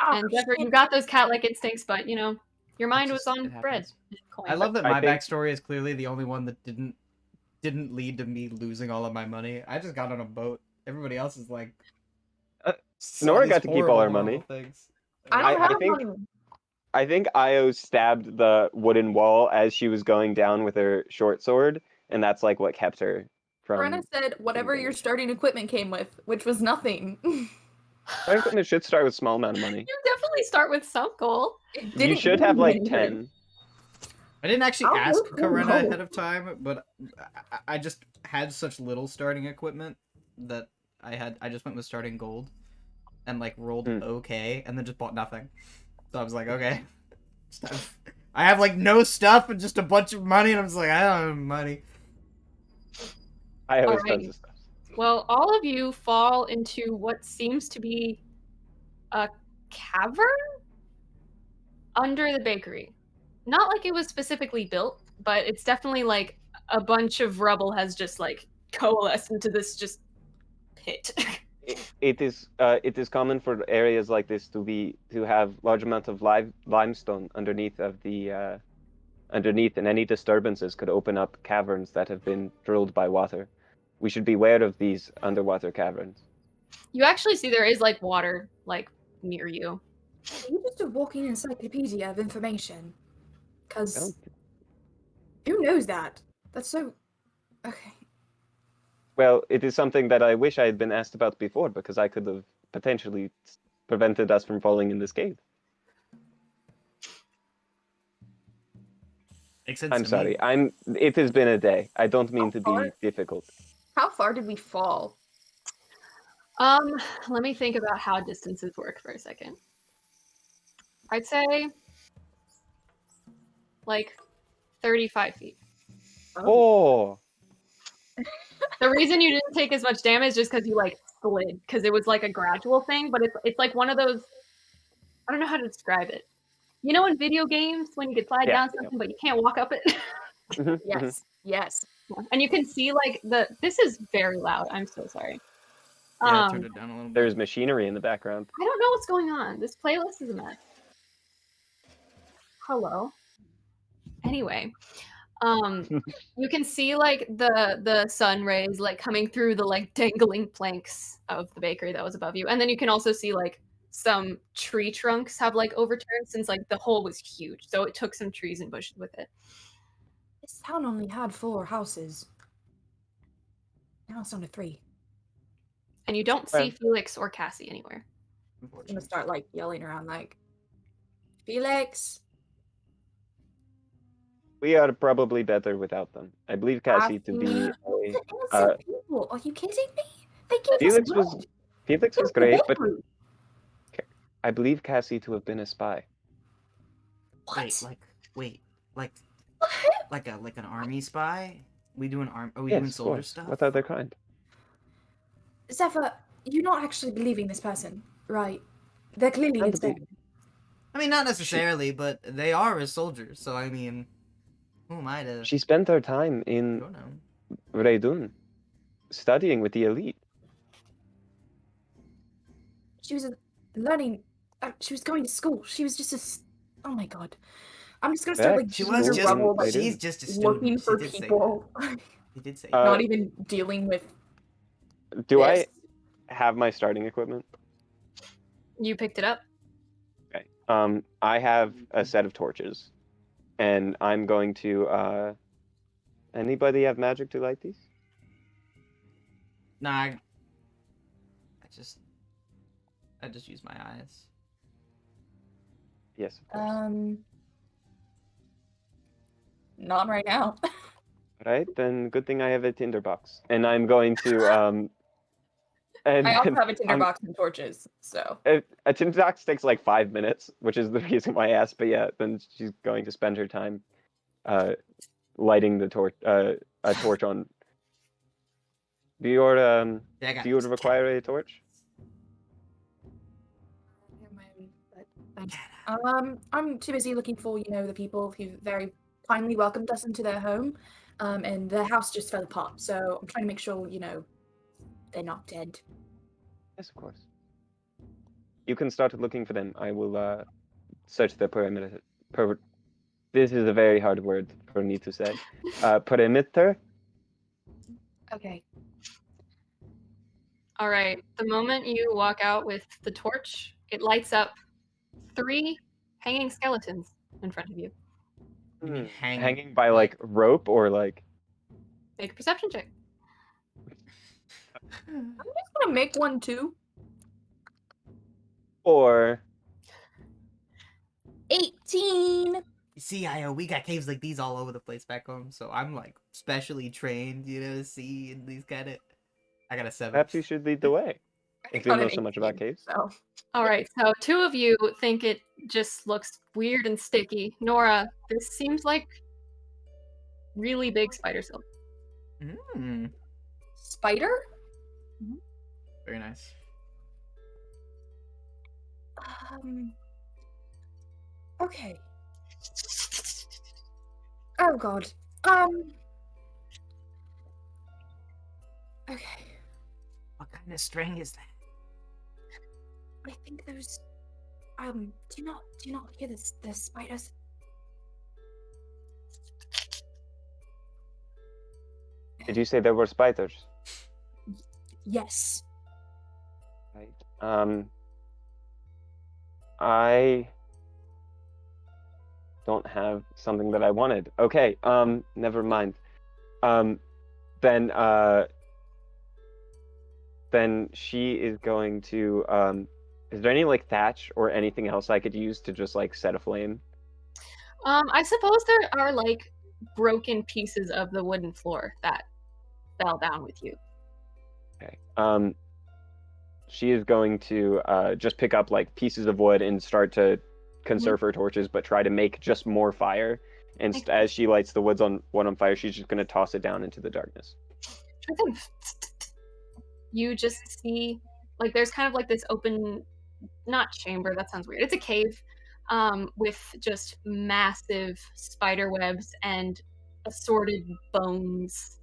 Oh, And Zephyr, shit. you got those cat-like instincts, but your mind was just- on it bread. happens. I love that I my think- backstory is clearly the only one that didn't lead to me losing all of my money. I just got on a boat. Everybody else is like saw Nora these got to keep all her horrible, money. horrible things. I don't I have think- money. I think Io stabbed the wooden wall as she was going down with her short sword, and that's like what kept her from. Brenna said whatever your starting equipment came with, which was nothing. Starting equipment should start with small amount of money. You definitely start with some goal. It You didn't should give have me like anything. 10. I didn't actually I'll ask go. Corinna ahead of time, but I just had such little starting equipment that I just went with starting gold. and like rolled Hmm. okay, and then just bought nothing. So I was like, okay, I have like no stuff and just a bunch of money, and I'm just like, I don't have money. I All always right. tons of stuff. Well, all of you fall into what seems to be a cavern under the bakery. Not like it was specifically built, but it's definitely like a bunch of rubble has just like coalesced into this just pit. It is common for areas like this to have large amounts of limestone underneath, and any disturbances could open up caverns that have been drilled by water. We should be aware of these underwater caverns. You actually see there is like water like near you. Are you just a walking encyclopedia of information? Because Don't- who knows that? That's so. Okay. Well, it is something that I wish I had been asked about before, because I could have potentially prevented us from falling in this cave. Makes sense I'm to sorry. me. It has been a day. I don't mean to be far? difficult. How far did we fall? Let me think about how distances work for a second. I'd say like 35 feet. Oh, The reason you didn't take as much damage is because you like slid, because it was like a gradual thing, but it's like one of those, I don't know how to describe it. You know in video games when you could slide yeah. down something but you can't walk up it? Mhm, mhm. Yes. Yes. And you can see like this is very loud. I'm so sorry. Yeah, I turned it down a little bit. There's machinery in the background. I don't know what's going on. This playlist is a mess. Hello. Anyway, you can see like the sun rays like coming through the like dangling planks of the bakery that was above you, and then you can also see like some tree trunks have like overturned since like the hole was huge, so it took some trees and bushes with it. This town only had 4 houses. Now it's down to 3. And you don't see Well. Felix or Cassie anywhere. I'm gonna start like yelling around like, Felix, We are probably better without them. I believe Cassie to be These a. are innocent people. Are you kidding me? They gave Felix us was bread. Felix was They're great, but bakery. I believe Cassie to have been a spy. What? Wait, like What? like an army spy? We doing Are we Yes, doing of soldier course. stuff? What other kind? Zephyr, you're not actually believing this person, right? They're clearly Not to insane. I mean, not necessarily, but they are a soldier, so I mean, who am I to? She spent her time I in don't know. Raidun, studying with the elite. She was learning. She was going to school. She was just a. Oh my god. I'm just gonna start Back like She to was digging school just. rubble, in like She's Raidun. just a looking student. She for did say that. people. He did say Uh, that. Not even dealing with Do this. I have my starting equipment? You picked it up. Okay. I have a set of torches, and I'm going to. Anybody have magic to light these? Nah, I just use my eyes. Yes, of course. Not right now. Right, then good thing I have a tinderbox, and I'm going to and I also then have a I'm tinderbox and torches, so. a tinderbox takes like 5 minutes, which is the reason why I asked. But yeah, then she's going to spend her time, uh, lighting the torch, a torch on. Do you Yeah, I got do you require a torch? Thanks. I'm too busy looking for, the people who very kindly welcomed us into their home, and their house just fell apart. So I'm trying to make sure, they're not dead. Yes, of course. You can start looking for them. I will search the perimeter. This is a very hard word for me to say. Perimeter. Okay. All right. The moment you walk out with the torch, it lights up 3 hanging skeletons in front of you. You mean Hanging by like rope or like. Make a perception check. I'm just gonna make one too. Or 18. You see, we got caves like these all over the place back home, so I'm like specially trained, to see in these kind of. I got a 7. perhaps you should lead the way. if you got know an so much about 18, caves. So All right, so two of you think it just looks weird and sticky. Nora, this seems like really big spider silk. spider. Very nice. Okay. Oh God. Okay. What kind of string is that? I think those. Do you not hear this? The spiders. Did you say there were spiders? Yes. Right. I don't have something that I wanted. Okay. Never mind. Then then she is going to is there any like thatch or anything else I could use to just like set aflame? I suppose there are like broken pieces of the wooden floor that fell down with you. Okay. She is going to just pick up like pieces of wood and start to conserve her torches, but try to make just more fire. And Okay. as she lights the wood on fire, she's just going to toss it down into the darkness. You just see like there's kind of like this open, not chamber, that sounds weird. It's a cave with just massive spider webs and assorted bones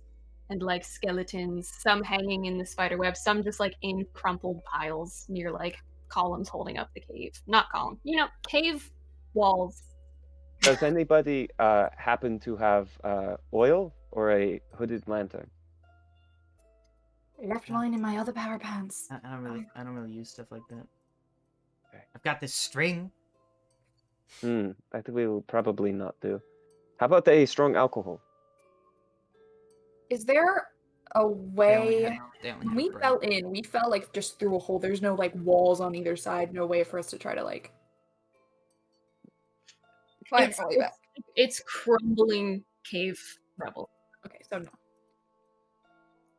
and like skeletons, some hanging in the spider web, some just like in crumpled piles near like columns holding up the cave. Not column, cave walls. Does anybody happen to have oil or a hooded lantern? Left line in my other power pants. I don't really use stuff like that. Okay. I've got this string. I think we will probably not do. How about a strong alcohol? Is there a way? They only When have we bread. fell in, we fell like just through a hole. There's no like walls on either side. No way for us to try to like. Try and follow you back. It's crumbling cave rubble. Okay, so no.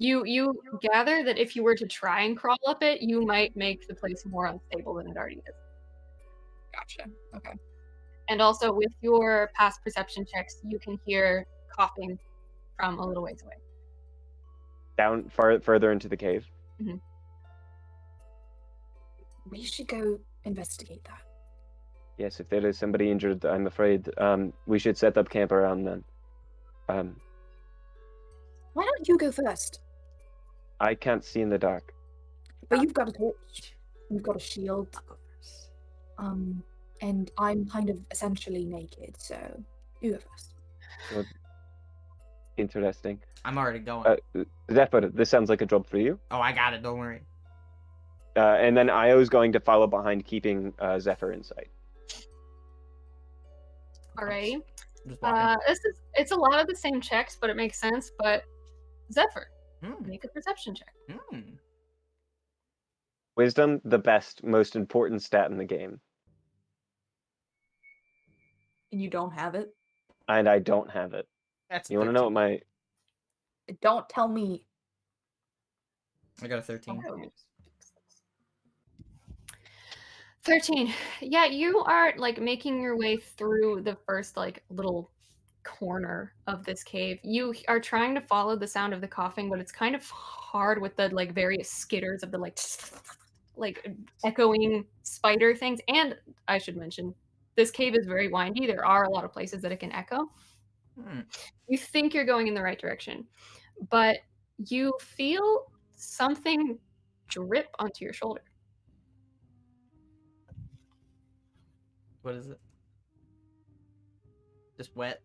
You gather that if you were to try and crawl up it, you might make the place more unstable than it already is. Gotcha. Okay. And also with your past perception checks, you can hear coughing from a little ways away. Down further into the cave. We should go investigate that. Yes, if there is somebody injured, I'm afraid we should set up camp around then. Why don't you go first? I can't see in the dark. But you've got a torch. You've got a shield. I'll go first. And I'm kind of essentially naked, so you go first. Well, interesting. I'm already going. Zephyr, this sounds like a job for you. Oh, I got it. Don't worry. And then Io's going to follow behind, keeping Zephyr in sight. Alrighty. Just walking. It's a lot of the same checks, but it makes sense. But Zephyr, make a perception check. Wisdom, the best, most important stat in the game. And you don't have it? And I don't have it. That's You want to know what my... Don't tell me. I got a 13. 13. Yeah, you are like making your way through the first like little corner of this cave. You are trying to follow the sound of the coughing, but it's kind of hard with the like various skitters of the like echoing spider things. And I should mention, this cave is very windy. There are a lot of places that it can echo. You think you're going in the right direction, but you feel something drip onto your shoulder. What is it? Just wet?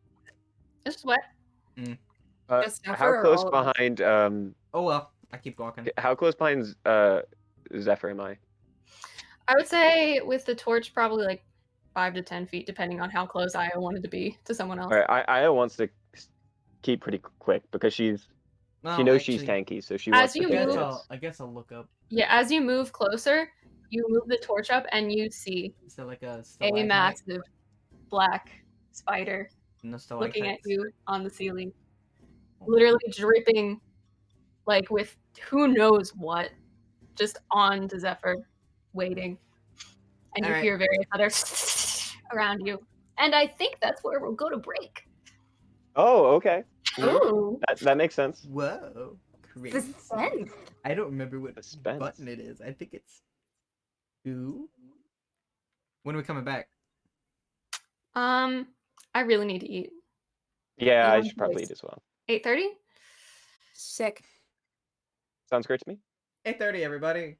It's wet. Just Zephyr how or close all of us? behind... Oh well, I keep walking. how close behind Zephyr am I? I would say with the torch, probably like 5 to 10 feet, depending on how close Io wanted to be to someone else. All right, Io wants to keep pretty quick because she knows she's tanky, so she wants As you to move- I guess I'll look up. Yeah, as you move closer, you move the torch up and you see Is there like a a stalagmite? massive black spider No looking at stalactites. you on the ceiling, literally dripping like with who knows what. just on to Zephyr, waiting. And All you right. hear various others around you. And I think that's where we'll go to break. Oh, okay. Ooh. That makes sense. Whoa. Crazy. Suspense. I don't remember what Suspense. button it is. I think it's 2. When are we coming back? I really need to eat. Yeah, I Anyone should probably please? eat as well. 8:30? Sick. Sounds great to me. 8:30, everybody.